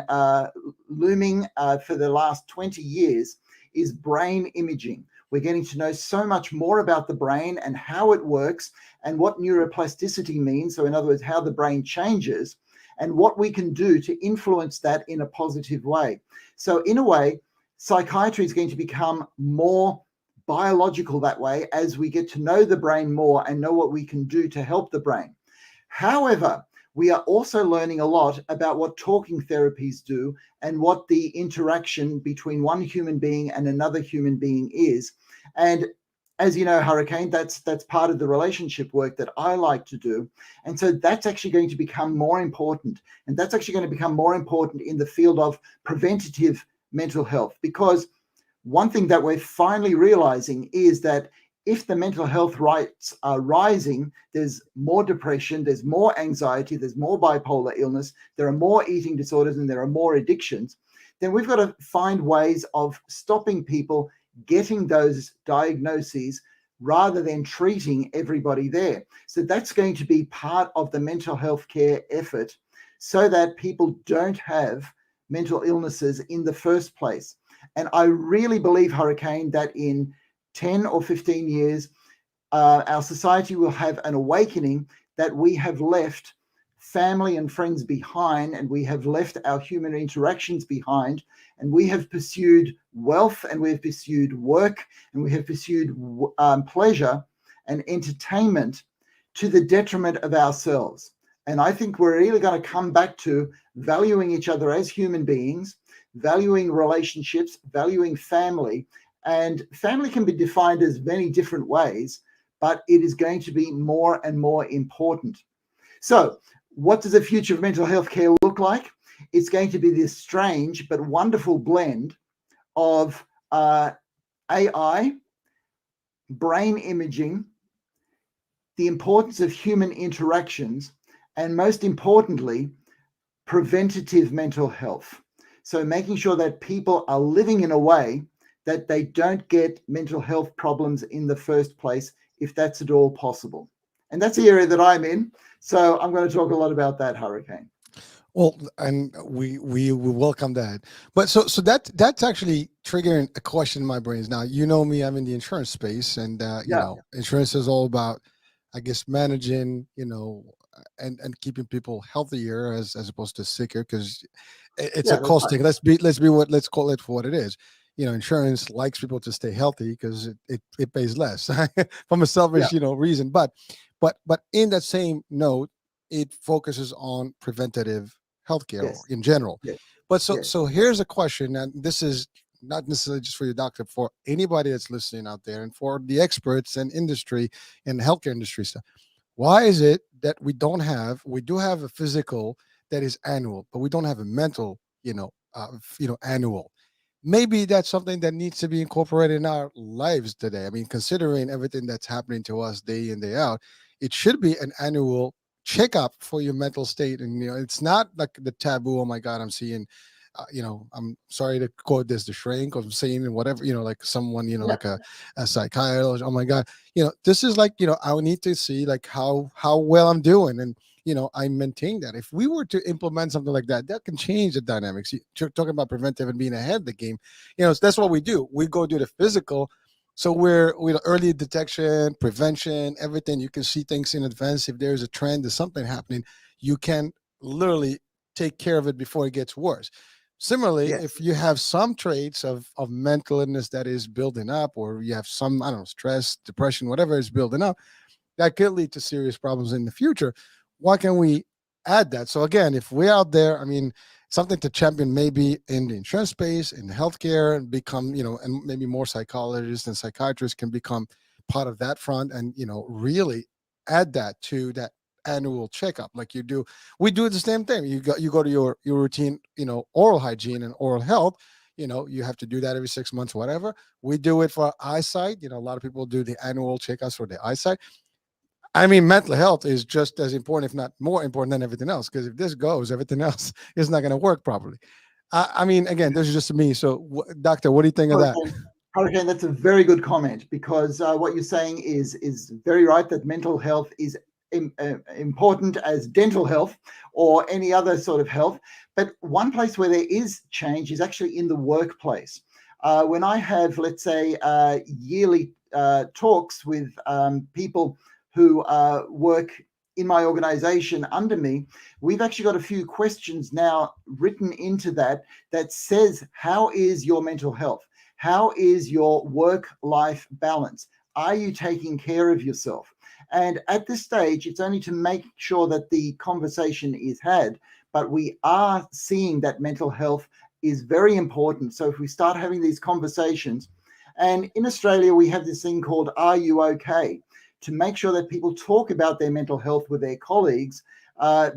[SPEAKER 2] looming for the last 20 years is brain imaging. We're getting to know so much more about the brain and how it works and what neuroplasticity means. So in other words, how the brain changes and what we can do to influence that in a positive way. So in a way, psychiatry is going to become more biological that way as we get to know the brain more and know what we can do to help the brain. However, we are also learning a lot about what talking therapies do and what the interaction between one human being and another human being is. And as you know, Hurricane, that's part of the relationship work that I like to do. And so that's actually going to become more important. And that's actually going to become more important in the field of preventative mental health, because one thing that we're finally realizing is that if the mental health rates are rising, there's more depression, there's more anxiety, there's more bipolar illness, there are more eating disorders, and there are more addictions, then we've got to find ways of stopping people getting those diagnoses rather than treating everybody there. So that's going to be part of the mental health care effort so that people don't have mental illnesses in the first place. And I really believe, Hurricane, that in 10 or 15 years, our society will have an awakening that we have left family and friends behind, and we have left our human interactions behind, and we have pursued wealth, and we have pursued work, and we have pursued pleasure and entertainment to the detriment of ourselves. And I think we're really going to come back to valuing each other as human beings, valuing relationships, valuing family. And family can be defined as many different ways, but it is going to be more and more important. So what does the future of mental health care look like? It's going to be this strange but wonderful blend of AI, brain imaging, the importance of human interactions, and most importantly, preventative mental health. So making sure that people are living in a way that they don't get mental health problems in the first place, if that's at all possible. And that's the area that I'm in. So I'm going to talk a lot about that, Hurricane.
[SPEAKER 1] Well, and we welcome that. But so that's actually triggering a question in my brains. Now, you know me, I'm in the insurance space, and you
[SPEAKER 2] Yeah,
[SPEAKER 1] know, insurance is all about, I guess, managing, you know, and keeping people healthier as opposed to sicker, because it's a
[SPEAKER 2] yeah, that's
[SPEAKER 1] cost
[SPEAKER 2] right.
[SPEAKER 1] thing. Let's call it for what it is. You know, insurance likes people to stay healthy because it pays less from a
[SPEAKER 2] Yeah,
[SPEAKER 1] selfish, you know, reason. But in that same note, it focuses on preventative healthcare
[SPEAKER 2] yes,
[SPEAKER 1] in general.
[SPEAKER 2] yes,
[SPEAKER 1] But so
[SPEAKER 2] yes,
[SPEAKER 1] so here's a question, and this is not necessarily just for your doctor, for anybody that's listening out there, and for the experts and industry and healthcare industry stuff. Why is it that we do have a physical that is annual, but we don't have a mental, annual? Maybe that's something that needs to be incorporated in our lives today. I mean, considering everything that's happening to us day in, day out, it should be an annual checkup for your mental state. And, you know, it's not like the taboo. Oh my God, I'm seeing, I'm sorry to quote this, the shrink, or I'm seeing whatever, you know, like someone, you know,
[SPEAKER 2] yeah,
[SPEAKER 1] like a psychiatrist. Oh my God, you know, this is like, you know, I would need to see like how well I'm doing. And, you know, I maintain that. If we were to implement something like that, that can change the dynamics. You're talking about preventive and being ahead of the game. You know, that's what we do. We go do the physical. So we're early detection, prevention, everything. You can see things in advance. If there's a trend, there's something happening, you can literally take care of it before it gets worse. Similarly,
[SPEAKER 2] yes,
[SPEAKER 1] if you have some traits of mental illness that is building up, or you have some, I don't know, stress, depression, whatever is building up, that could lead to serious problems in the future. Why can we add that? So again, if we're out there, I mean, something to champion maybe in the insurance space, in healthcare, and become, you know, and maybe more psychologists and psychiatrists can become part of that front, and, you know, really add that to that annual checkup like you do. We do the same thing. You go to your routine, you know, oral hygiene and oral health. You know, you have to do that every 6 months, whatever. We do it for eyesight. You know, a lot of people do the annual checkups for the eyesight. I mean, mental health is just as important, if not more important than everything else. Because if this goes, everything else is not going to work properly. I mean, again, this is just me. So, doctor, what do you think of that?
[SPEAKER 2] Hurricane, Hurricane, that's a very good comment because what you're saying is very right that mental health is important as dental health or any other sort of health. But one place where there is change is actually in the workplace. When I have, let's say, yearly talks with people who work in my organization under me, we've actually got a few questions now written into that says, how is your mental health? How is your work-life balance? Are you taking care of yourself? And at this stage, it's only to make sure that the conversation is had, but we are seeing that mental health is very important. So if we start having these conversations, and in Australia, we have this thing called Are You OK? To make sure that people talk about their mental health with their colleagues,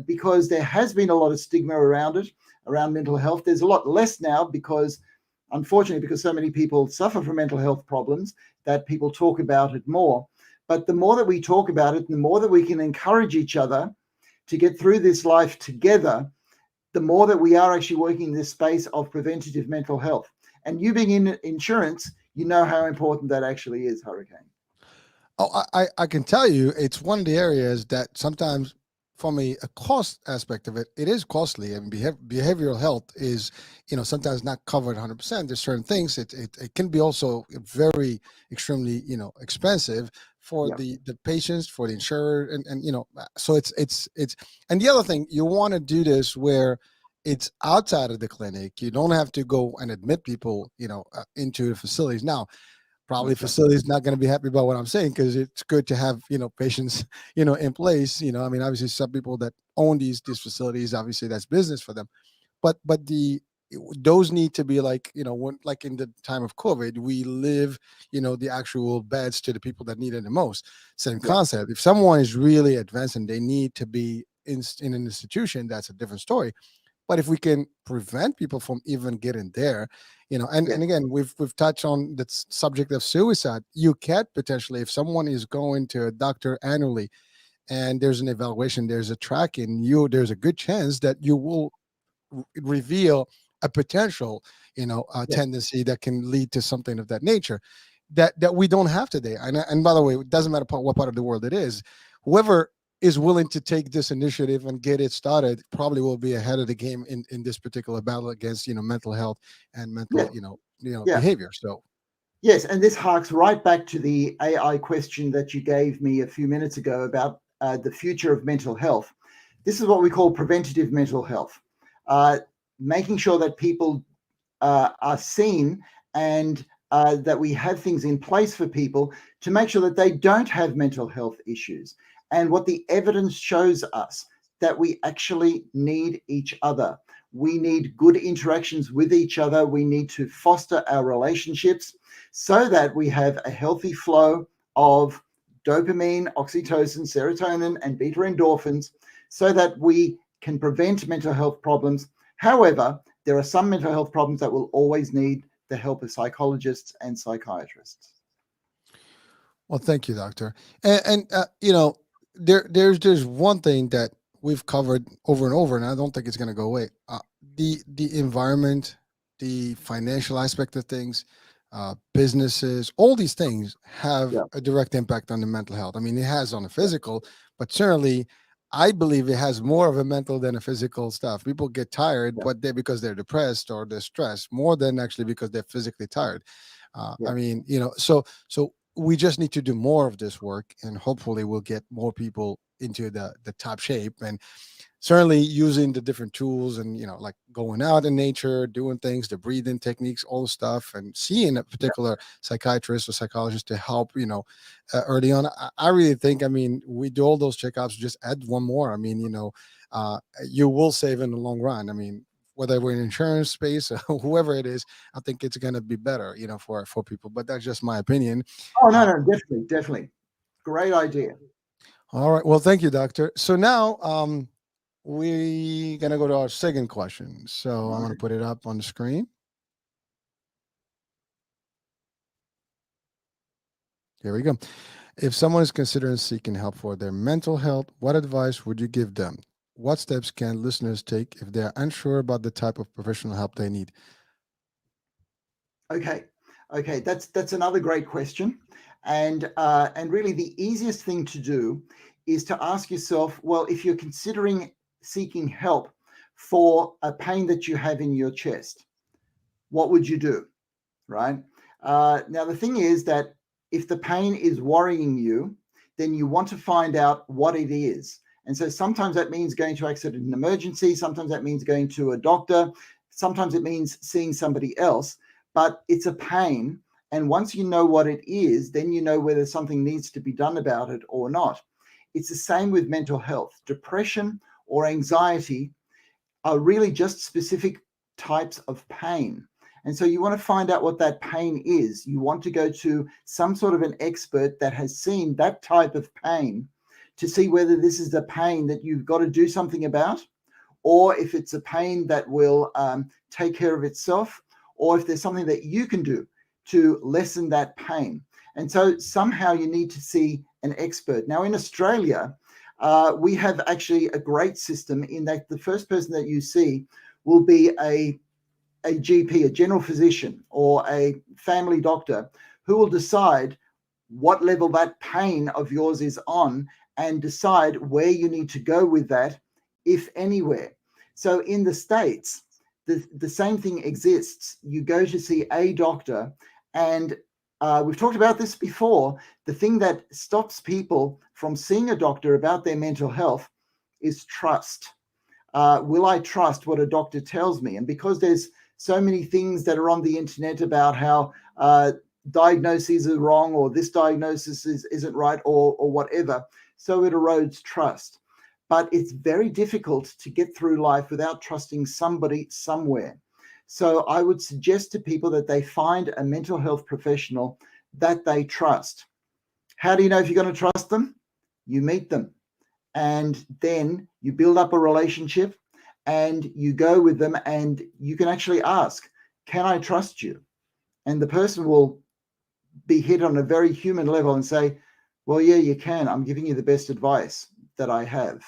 [SPEAKER 2] because there has been a lot of stigma around it, around mental health. There's a lot less now because, unfortunately, because so many people suffer from mental health problems, that people talk about it more. But the more that we talk about it, the more that we can encourage each other to get through this life together, the more that we are actually working in this space of preventative mental health. And you being in insurance, you know how important that actually is, Hurricane.
[SPEAKER 1] Oh, I can tell you, it's one of the areas that sometimes, from a cost aspect of it, it is costly. And behavioral health is, sometimes not covered 100%. There's certain things it can be also very extremely, expensive for
[SPEAKER 2] Yeah,
[SPEAKER 1] the patients, for the insurer, and so it's and the other thing, you want to do this where it's outside of the clinic. You don't have to go and admit people, into the facilities. Now, probably
[SPEAKER 2] okay.
[SPEAKER 1] facilities not going to be happy about what I'm saying, because it's good to have patients in place. I mean, obviously some people that own these facilities, obviously that's business for them, but those need to be like, when, like in the time of COVID, we live the actual beds to the people that need it the most. Same
[SPEAKER 2] Yeah,
[SPEAKER 1] concept. If someone is really advanced and they need to be in an institution, that's a different story. But if we can prevent people from even getting there,
[SPEAKER 2] yeah,
[SPEAKER 1] and again, we've touched on the subject of suicide. You can potentially, if someone is going to a doctor annually and there's an evaluation, there's a tracking, there's a good chance that you will reveal a potential,
[SPEAKER 2] yeah.
[SPEAKER 1] tendency that can lead to something of that nature that we don't have today. And by the way, it doesn't matter what part of the world it is. Whoever is willing to take this initiative and get it started probably will be ahead of the game in this particular battle against mental health and
[SPEAKER 2] Yeah,
[SPEAKER 1] mental
[SPEAKER 2] yeah.
[SPEAKER 1] behavior. So
[SPEAKER 2] Yes, and this harks right back to the AI question that you gave me a few minutes ago about the future of mental health. This is what we call preventative mental health, uh, making sure that people are seen and that we have things in place for people to make sure that they don't have mental health issues. And what the evidence shows us that we actually need each other. We need good interactions with each other. We need to foster our relationships so that we have a healthy flow of dopamine, oxytocin, serotonin, and beta endorphins so that we can prevent mental health problems. However, there are some mental health problems that will always need the help of psychologists and psychiatrists.
[SPEAKER 1] well, thank you, doctor. And there's one thing that we've covered over and over, and I don't think it's going to go away. The environment, the financial aspect of things, businesses, all these things have
[SPEAKER 2] Yeah,
[SPEAKER 1] a direct impact on the mental health. I mean, it has on the physical, but certainly, I believe it has more of a mental than a physical stuff. People get tired,
[SPEAKER 2] yeah,
[SPEAKER 1] but they because they're depressed or they're stressed more than actually because they're physically tired.
[SPEAKER 2] yeah,
[SPEAKER 1] I mean, so we just need to do more of this work, and hopefully we'll get more people into the top shape. And certainly using the different tools, and like going out in nature, doing things, the breathing techniques, all the stuff, and seeing a
[SPEAKER 2] yeah.
[SPEAKER 1] particular psychiatrist or psychologist to help, early on. I really think, I mean, we do all those checkups, just add one more. I mean, uh, you will save in the long run. I mean, whether we're in insurance space or whoever it is, I think it's going to be better, for people. But that's just my opinion.
[SPEAKER 2] Oh, no,
[SPEAKER 1] uh,
[SPEAKER 2] no, definitely, definitely. Great idea.
[SPEAKER 1] all right, well, thank you, doctor. So now, we're gonna go to our second question. So I'm gonna
[SPEAKER 2] Okay.
[SPEAKER 1] put it up on the screen. Here we go. If someone is considering seeking help for their mental health, what advice would you give them? what steps can listeners take if they're unsure about the type of professional help they need?
[SPEAKER 2] Okay, okay, that's another great question, and really the easiest thing to do is to ask yourself, well, if you're considering seeking help for a pain that you have in your chest, what would you do, right? Now the thing is that if the pain is worrying you, then you want to find out what it is. And so sometimes that means going to accident and emergency, sometimes that means going to a doctor, sometimes it means seeing somebody else, but it's a pain. And once you know what it is, then you know whether something needs to be done about it or not. It's the same with mental health. Depression or anxiety are really just specific types of pain. And so you want to find out what that pain is. You want to go to some sort of an expert that has seen that type of pain to see whether this is the pain that you've got to do something about, or if it's a pain that will take care of itself, or if there's something that you can do to lessen that pain. And so somehow you need to see an expert. Now in Australia, we have actually a great system in that the first person that you see will be a GP, a general physician, or a family doctor who will decide what level that pain of yours is on and decide where you need to go with that, if anywhere. So in the States, the same thing exists. You go to see a doctor, and we've talked about this before. The thing that stops people from seeing a doctor about their mental health is trust. Will I trust what a doctor tells me? And because there's so many things that are on the internet about how diagnoses are wrong, or this diagnosis isn't right, or whatever, so it erodes trust. But it's very difficult to get through life without trusting somebody somewhere. So I would suggest to people that they find a mental health professional that they trust. How do you know if you're going to trust them? You meet them, and then you build up a relationship, and you go with them, and you can actually ask, can I trust you? And the person will be hit on a very human level and say, well, yeah, you can. I'm giving you the best advice that I have.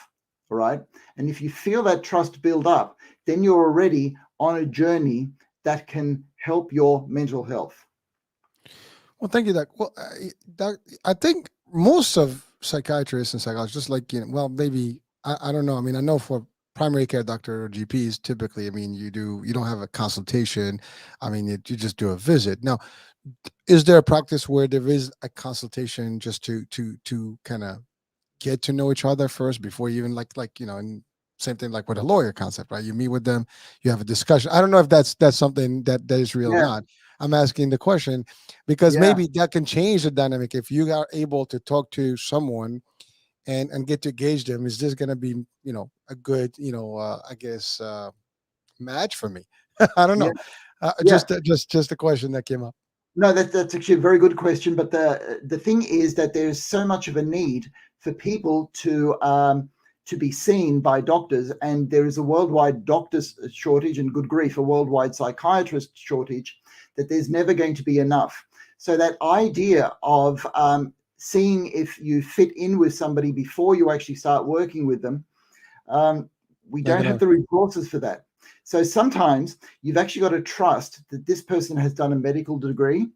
[SPEAKER 2] All right. And if you feel that trust build up, then you're already on a journey that can help your mental health.
[SPEAKER 1] Well, thank you, Doc. Well, Doc, I think most of psychiatrists and psychologists, like, well, maybe I don't know. I mean, I know for primary care doctor or GPs, typically, I mean, you don't have a consultation. I mean, you just do a visit. Now, is there a practice where there is a consultation just to kind of get to know each other first before you even and same thing like with a lawyer concept, right? You meet with them, you have a discussion. I don't know if that's something that is real or
[SPEAKER 2] Yeah.
[SPEAKER 1] not. I'm asking the question because
[SPEAKER 2] Yeah.
[SPEAKER 1] maybe that can change the dynamic if you are able to talk to someone and get to gauge them. Is this going to be a good I guess match for me? I don't
[SPEAKER 2] Yeah.
[SPEAKER 1] know.
[SPEAKER 2] Yeah.
[SPEAKER 1] Just a question that came up.
[SPEAKER 2] No, that's actually a very good question. But the thing is that there's so much of a need for people to be seen by doctors, and there is a worldwide doctors shortage, and good grief, a worldwide psychiatrist shortage, that there's never going to be enough. So that idea of seeing if you fit in with somebody before you actually start working with them, we
[SPEAKER 1] Not
[SPEAKER 2] don't have
[SPEAKER 1] gonna.
[SPEAKER 2] the resources for that. So sometimes you've actually got to trust that this person has done a medical degree,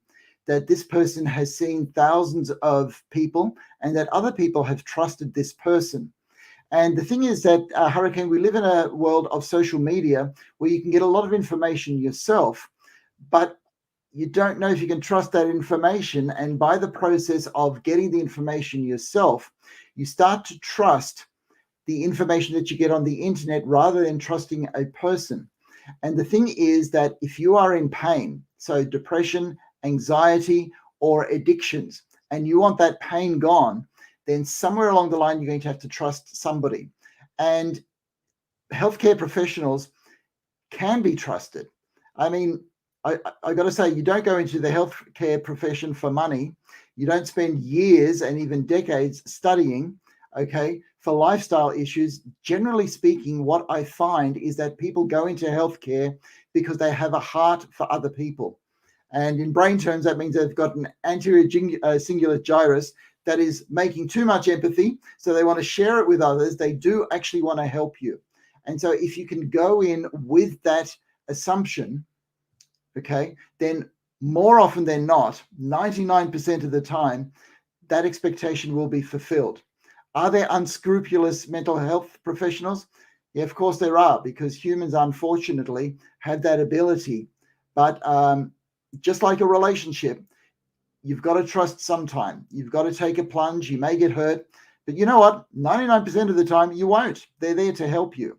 [SPEAKER 2] that this person has seen thousands of people, and that other people have trusted this person. And the thing is that, Hurricane, we live in a world of social media where you can get a lot of information yourself, but you don't know if you can trust that information. And by the process of getting the information yourself, you start to trust the information that you get on the internet rather than trusting a person. And the thing is that if you are in pain, so depression, anxiety, or addictions, and you want that pain gone, then somewhere along the line, you're going to have to trust somebody. And healthcare professionals can be trusted. I mean, I got to say, you don't go into the healthcare profession for money. You don't spend years and even decades studying, okay, for lifestyle issues. Generally speaking, what I find is that people go into healthcare because they have a heart for other people. And in brain terms, that means they've got an anterior singular gyrus that is making too much empathy, so they want to share it with others. They do actually want to help you. And so if you can go in with that assumption, okay, then more often than not, 99% of the time, that expectation will be fulfilled. Are there unscrupulous mental health professionals? Yeah, of course there are, because humans, unfortunately, have that ability. But just like a relationship, you've got to trust sometime. You've got to take a plunge. You may get hurt. But you know what? 99% of the time, you won't. They're there to help you.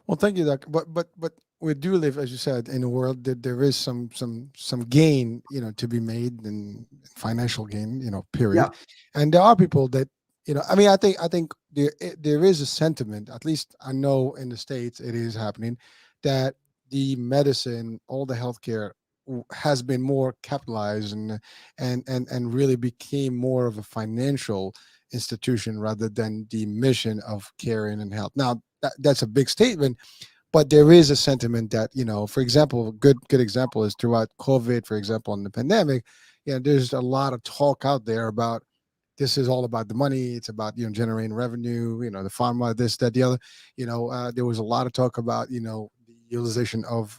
[SPEAKER 1] Well, thank you, Doc. But we do live, as you said, in a world that there is some gain, to be made, and financial gain,
[SPEAKER 2] Yeah,
[SPEAKER 1] period. And there are people that, I mean, I think there is a sentiment. At least I know in the states it is happening, that the medicine, all the healthcare has been more capitalized, and really became more of a financial institution rather than the mission of caring and health. Now, that's a big statement, but there is a sentiment that, for example, a good example is throughout COVID, for example, in the pandemic. There's a lot of talk out there about, this is all about the money. It's about, generating revenue, the pharma, this, that, the other. There was a lot of talk about, the utilization of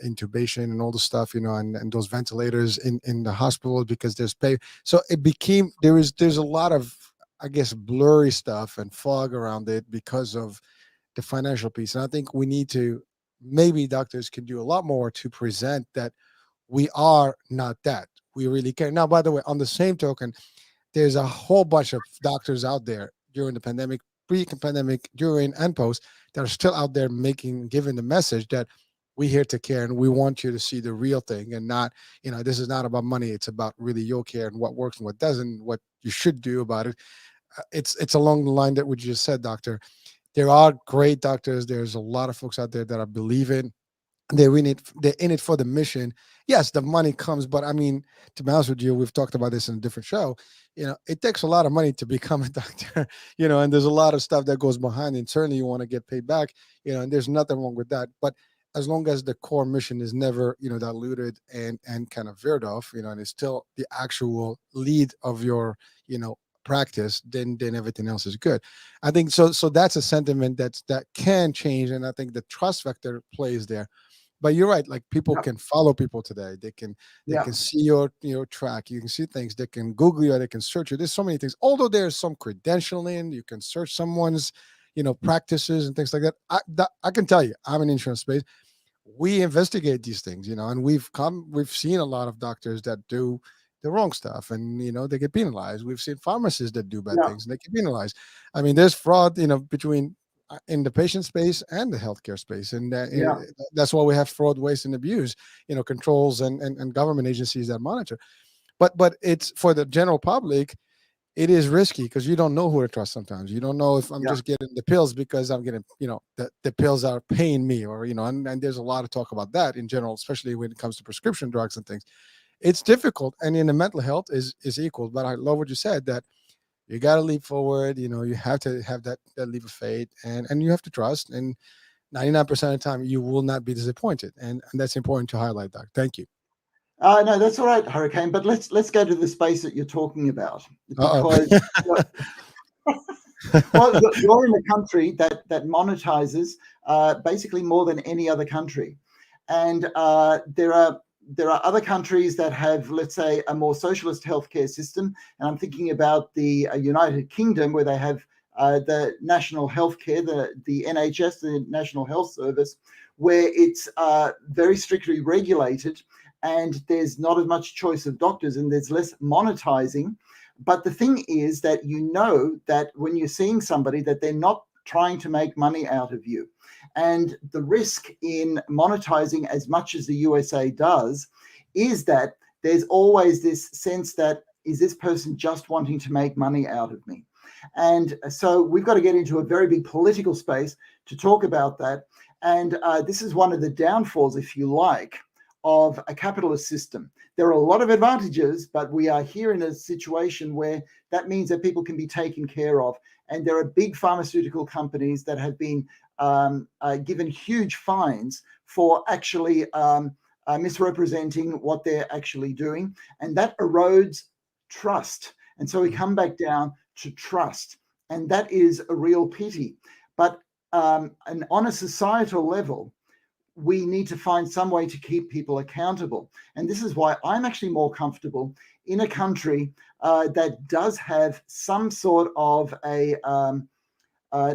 [SPEAKER 1] intubation and all the stuff, and those ventilators in the hospital, because there's pay. So it became, there's a lot of, I guess, blurry stuff and fog around it because of the financial piece. And I think we need to, maybe doctors can do a lot more to present that we are not that. We really care. Now, by the way, on the same token, there's a whole bunch of doctors out there during the pandemic, pre-pandemic, during, and post, that are still out there giving the message that we're here to care, and we want you to see the real thing, and not, this is not about money. It's about really your care and what works and what doesn't, what you should do about it. It's along the line that what you just said, doctor. There are great doctors. There's a lot of folks out there that are believing, they're in it for the mission. Yes, the money comes, but I mean, to be honest with you, we've talked about this in a different show. It takes a lot of money to become a doctor. And there's a lot of stuff that goes behind, and certainly you want to get paid back. And there's nothing wrong with that. But as long as the core mission is never, diluted and kind of veered off, and it's still the actual lead of your, practice, then everything else is good. I think so. So that's a sentiment that can change, and I think the trust factor plays there. But you're right. Like, people
[SPEAKER 2] yeah,
[SPEAKER 1] can follow people today. They can
[SPEAKER 2] yeah,
[SPEAKER 1] see your track. You can see things. They can Google you. They can search you. There's so many things. Although there's some credentialing, you can search someone's practices and things like that. I can tell you, I'm in insurance space. We investigate these things, and we've seen a lot of doctors that do the wrong stuff, and they get penalized. We've seen pharmacists that do bad
[SPEAKER 2] yeah,
[SPEAKER 1] things and they get penalized. I mean, there's fraud, between in the patient space and the healthcare space, and
[SPEAKER 2] yeah,
[SPEAKER 1] that's why we have fraud, waste, and abuse, controls, and government agencies that monitor. But it's for the general public, it is risky, because you don't know who to trust. Sometimes you don't know if I'm
[SPEAKER 2] yeah,
[SPEAKER 1] just getting the pills because I'm getting, the pills are paying me, or, and there's a lot of talk about that in general, especially when it comes to prescription drugs and things. It's difficult. And in the mental health is equal. But I love what you said, that you got to leap forward. You have to have that leap of faith, and you have to trust. And 99% of the time, you will not be disappointed. And that's important to highlight, Doc. Thank you.
[SPEAKER 2] no, that's all right, Hurricane. But let's go to the space that you're talking about,
[SPEAKER 1] Uh
[SPEAKER 2] because well, you're in a country that monetizes basically more than any other country, and there are other countries that have, let's say, a more socialist healthcare system, and I'm thinking about the United Kingdom, where they have the national healthcare, the NHS, the National Health Service, where it's very strictly regulated, and there's not as much choice of doctors, and there's less monetizing. But the thing is that that when you're seeing somebody, that they're not trying to make money out of you. And the risk in monetizing as much as the USA does is that there's always this sense that, is this person just wanting to make money out of me? And so we've got to get into a very big political space to talk about that. And this is one of the downfalls, if you like, of a capitalist system. There are a lot of advantages, but we are here in a situation where that means that people can be taken care of. And there are big pharmaceutical companies that have been given huge fines for actually misrepresenting what they're actually doing. And that erodes trust. And so we come back down to trust. And that is a real pity. But and on a societal level, we need to find some way to keep people accountable. And this is why I'm actually more comfortable in a country that does have some sort of a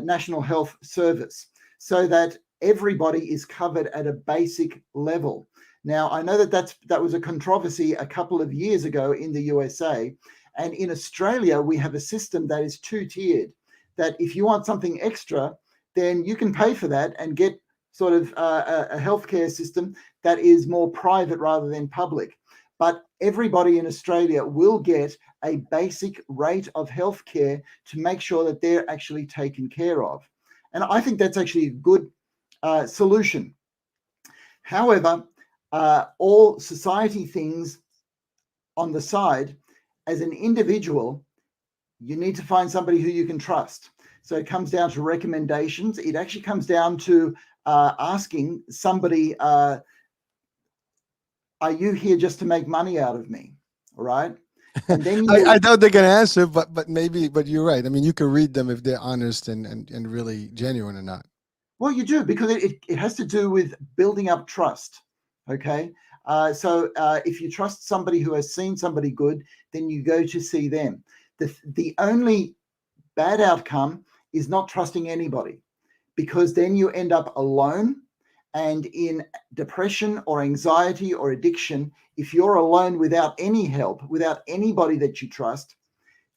[SPEAKER 2] national health service, so that everybody is covered at a basic level. Now, I know that was a controversy a couple of years ago in the USA. And in Australia, we have a system that is two-tiered, that if you want something extra, then you can pay for that and get sort of a healthcare system that is more private rather than public. But everybody in Australia will get a basic rate of healthcare to make sure that they're actually taken care of. And I think that's actually a good solution. However, all society things on the side, as an individual, you need to find somebody who you can trust. So it comes down to recommendations. It actually comes down to asking somebody, are you here just to make money out of me? All right. And then
[SPEAKER 1] I doubt they're gonna answer, but maybe, but you're right. I mean, you can read them if they're honest and really genuine or not.
[SPEAKER 2] Well, you do, because it has to do with building up trust. Okay. So if you trust somebody who has seen somebody good, then you go to see them. The only bad outcome is not trusting anybody, because then you end up alone. And in depression or anxiety or addiction, if you're alone without any help, without anybody that you trust,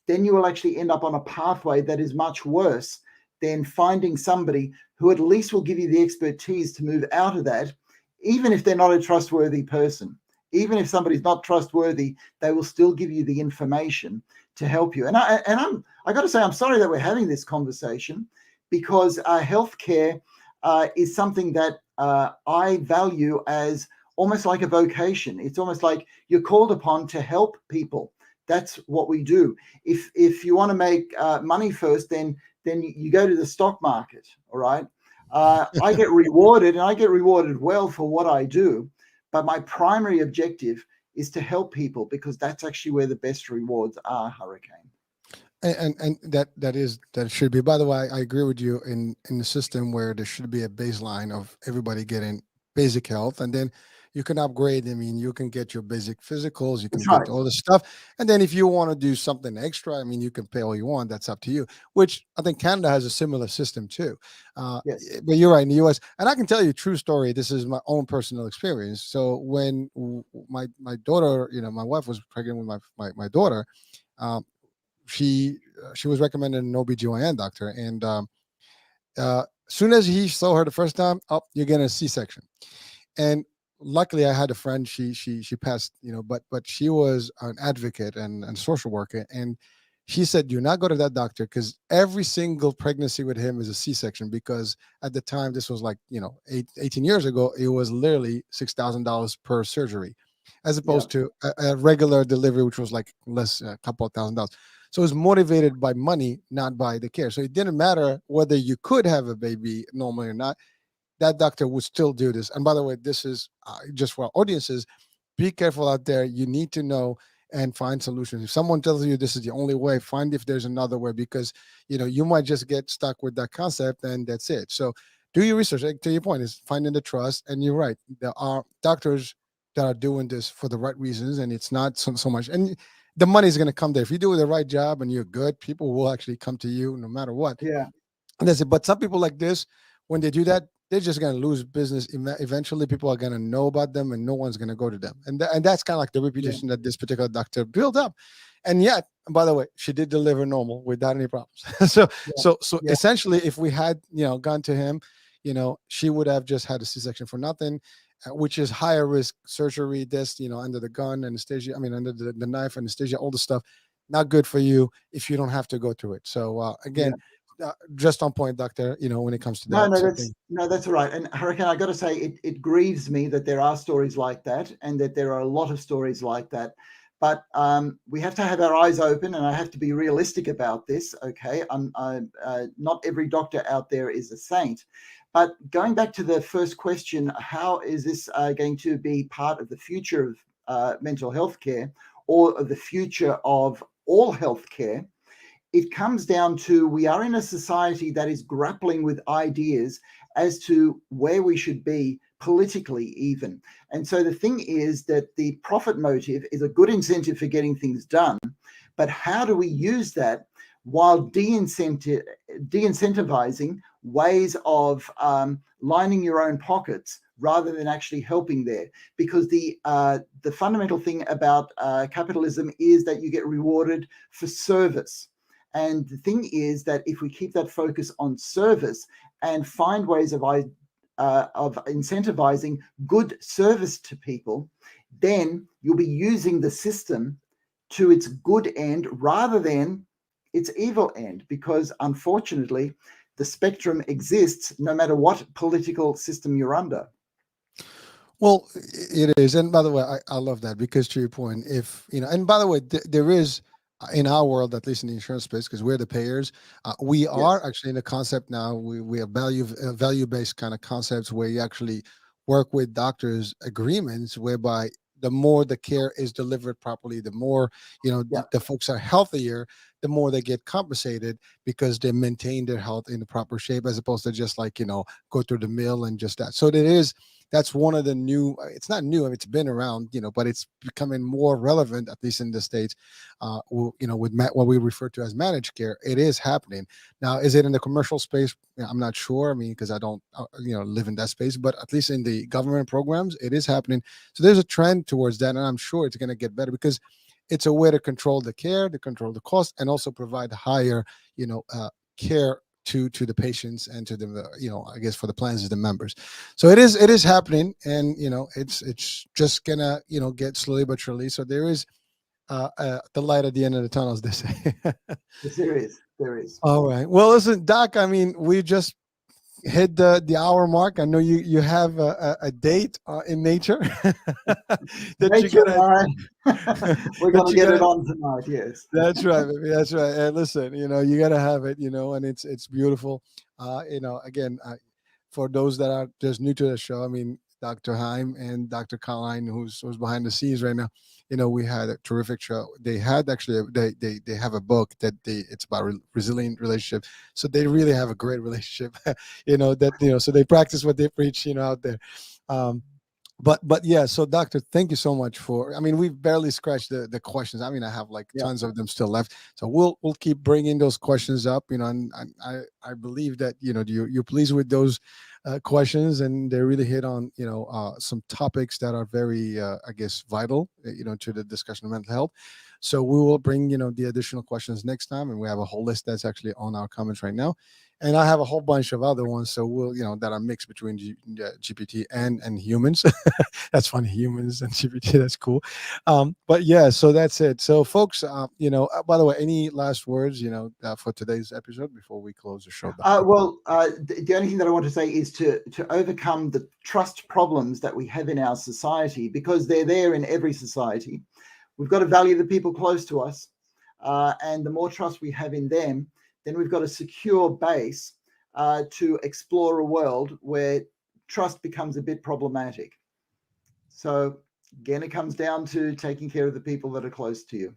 [SPEAKER 2] then you will actually end up on a pathway that is much worse than finding somebody who at least will give you the expertise to move out of that, even if they're not a trustworthy person. Even if somebody's not trustworthy, they will still give you the information to help you. And I got to say, I'm sorry that we're having this conversation, because healthcare is something that I value as almost like a vocation. It's almost like you're called upon to help people. That's what we do. If you want to make money first, then you go to the stock market. All right. I get rewarded, and I get rewarded well for what I do. But my primary objective is to help people, because that's actually where the best rewards are, Hurricane.
[SPEAKER 1] And that should be. By the way, I agree with you in the system where there should be a baseline of everybody getting basic health, and then you can upgrade. I mean, you can get your basic physicals, you can
[SPEAKER 2] That's right.
[SPEAKER 1] get all the stuff, and then if you want to do something extra, I mean, you can pay all you want. That's up to you. Which I think Canada has a similar system too.
[SPEAKER 2] Yes.
[SPEAKER 1] But you're right, in the U.S., and I can tell you a true story. This is my own personal experience. So when my daughter, my wife was pregnant with my daughter. Um, she was recommended an OBGYN doctor, and soon as he saw her the first time, oh, you're getting a C-section. And luckily I had a friend, she passed, but she was an advocate and social worker, and she said, do not go to that doctor, because every single pregnancy with him is a C-section, because at the time, this was like 18 years ago, it was literally $6,000 per surgery, as
[SPEAKER 2] Yeah.
[SPEAKER 1] opposed to a regular delivery, which was like less, a couple of $1,000. So it was motivated by money, not by the care. So it didn't matter whether you could have a baby normally or not, that doctor would still do this. And by the way, this is just for our audiences. Be careful out there. You need to know and find solutions. If someone tells you this is the only way, find if there's another way, because you might just get stuck with that concept and that's it. So do your research. Like, to your point, is finding the trust. And you're right. There are doctors that are doing this for the right reasons, and it's not so much. And the money is going to come there. If you do the right job and you're good, people will actually come to you no matter what.
[SPEAKER 2] Yeah.
[SPEAKER 1] And that's it. But some people like this, when they do that, they're just going to lose business. Eventually, people are going to know about them, and no one's going to go to them. And that's kind of like the
[SPEAKER 2] Yeah.
[SPEAKER 1] reputation that this particular doctor built up. And yet, by the way, she did deliver normal without any problems. so,
[SPEAKER 2] Yeah.
[SPEAKER 1] so
[SPEAKER 2] Yeah.
[SPEAKER 1] essentially, if we had gone to him, she would have just had a C-section for nothing, which is higher risk surgery. This, under the gun, anesthesia. I mean, under the knife, anesthesia, all the stuff. Not good for you if you don't have to go through it. So again,
[SPEAKER 2] Yeah.
[SPEAKER 1] just on point, doctor. When it comes to
[SPEAKER 2] No,
[SPEAKER 1] that.
[SPEAKER 2] no,
[SPEAKER 1] So
[SPEAKER 2] that's all right. And Hurricane, I got to say, it grieves me that there are stories like that, and that there are a lot of stories like that. But we have to have our eyes open, and I have to be realistic about this. Okay, not every doctor out there is a saint. But going back to the first question, how is this going to be part of the future of mental health care? or the future of all healthcare, it comes down to we are in a society that is grappling with ideas as to where we should be politically, even. And so the thing is that the profit motive is a good incentive for getting things done. But how do we use that while de-incentivizing ways of lining your own pockets rather than actually helping there? Because the fundamental thing about capitalism is that you get rewarded for service. And the thing is that if we keep that focus on service and find ways of incentivizing good service to people, then you'll be using the system to its good end rather than its evil end, because unfortunately the spectrum exists no matter what political system you're under.
[SPEAKER 1] Well, it is. And by the way, I love that because to your point, if, and by the way, there is in our world, at least in the insurance space, because we're the payers, we
[SPEAKER 2] Yes.
[SPEAKER 1] are actually in a concept now. We have value based kind of concepts where you actually work with doctors agreements whereby the more the care is delivered properly, the more,
[SPEAKER 2] Yeah.
[SPEAKER 1] the folks are healthier, the more they get compensated because they maintain their health in the proper shape as opposed to just like, go through the mill and just that. So it is, that's one of the new, it's not new, I mean, it's been around, but it's becoming more relevant, at least in the States, with what we refer to as managed care. It is happening. Now, is it in the commercial space? I'm not sure. I mean, because I don't, live in that space, but at least in the government programs, it is happening. So there's a trend towards that. And I'm sure it's going to get better because it's a way to control the care, to control the cost, and also provide higher, care to the patients and to the, I guess for the plans of the members. So it is happening, and it's just gonna get slowly but surely. So there is the light at the end of the tunnel, as they say.
[SPEAKER 2] Yes, there is. There is.
[SPEAKER 1] All right. Well, listen, Doc. I mean, we just hit the hour mark. I know you have a date in nature that you
[SPEAKER 2] Nature and
[SPEAKER 1] gotta
[SPEAKER 2] I, we're
[SPEAKER 1] that
[SPEAKER 2] going to
[SPEAKER 1] you
[SPEAKER 2] get it
[SPEAKER 1] gotta.
[SPEAKER 2] on tonight. Yes.
[SPEAKER 1] That's right, baby. That's right. And listen, you gotta have it, and it's beautiful. Again, for those that are just new to the show, I mean, Dr. Heim and Dr. Colline, who's behind the scenes right now, we had a terrific show. They had actually they have a book that it's about resilient relationship. So they really have a great relationship, so they practice what they preach, out there. Um, but yeah, so doctor, thank you so much for, I mean, we've barely scratched the questions. I mean, I have like
[SPEAKER 2] Yeah.
[SPEAKER 1] tons of them still left, so we'll keep bringing those questions up, and I believe that you're pleased with those questions, and they really hit on some topics that are very I guess vital, to the discussion of mental health. So we will bring the additional questions next time, and we have a whole list that's actually on our comments right now, and I have a whole bunch of other ones. So we'll that are mixed between GPT and humans. That's funny, humans and GPT. That's cool. But yeah, so that's it. So folks, by the way, any last words for today's episode before we close the show, Doctor?
[SPEAKER 2] The only thing that I want to say is to overcome the trust problems that we have in our society, because they're there in every society. We've got to value the people close to us, and the more trust we have in them, then we've got a secure base to explore a world where trust becomes a bit problematic. So again, it comes down to taking care of the people that are close to you.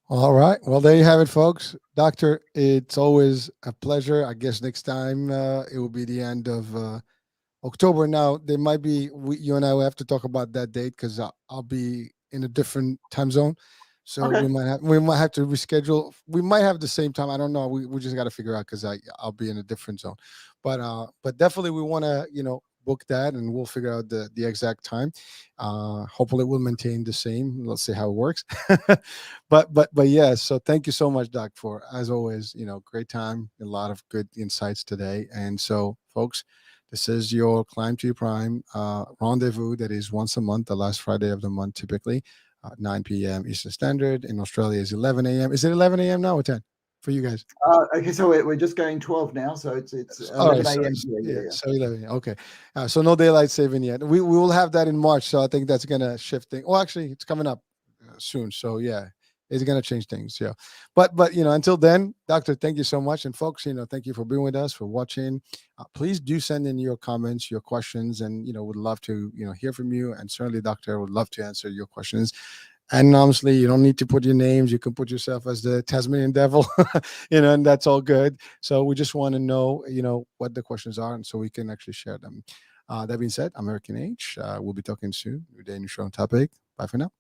[SPEAKER 1] All right. Well, there you have it, folks. Doctor, it's always a pleasure. I guess next time it will be the end of October. Now, there might be, you and I will have to talk about that date because I'll be in a different time zone. So
[SPEAKER 2] Okay.
[SPEAKER 1] we might have to reschedule. We might have the same time. I don't know. We just got to figure out because I'll be in a different zone. But definitely we want to book that, and we'll figure out the exact time. Hopefully we'll maintain the same. Let's see how it works. but yeah. So thank you so much, Doc, for as always. Great time, a lot of good insights today. And so, folks, this is your Climb to Your Prime rendezvous that is once a month, the last Friday of the month, typically, 9 p.m. Eastern Standard. In Australia, is 11 a.m. Is it 11 a.m. now or 10 for you guys?
[SPEAKER 2] Okay, so we're just going 12 now, so it's
[SPEAKER 1] All right,
[SPEAKER 2] 11
[SPEAKER 1] so
[SPEAKER 2] a.m. here.
[SPEAKER 1] yeah,
[SPEAKER 2] Yeah,
[SPEAKER 1] so 11. Okay, so no daylight saving yet. We will have that in March, so I think that's gonna shift things. Well, actually, it's coming up soon, so yeah, it's gonna change things. Yeah, but until then, Doctor, thank you so much, and folks, thank you for being with us, for watching. Please do send in your comments, your questions, and would love to hear from you, and certainly, Doctor, would love to answer your questions. Anonymously, you don't need to put your names. You can put yourself as the Tasmanian devil, and that's all good. So we just want to know, what the questions are, and so we can actually share them. That being said, American Age. We'll be talking soon with a new show on topic. Bye for now.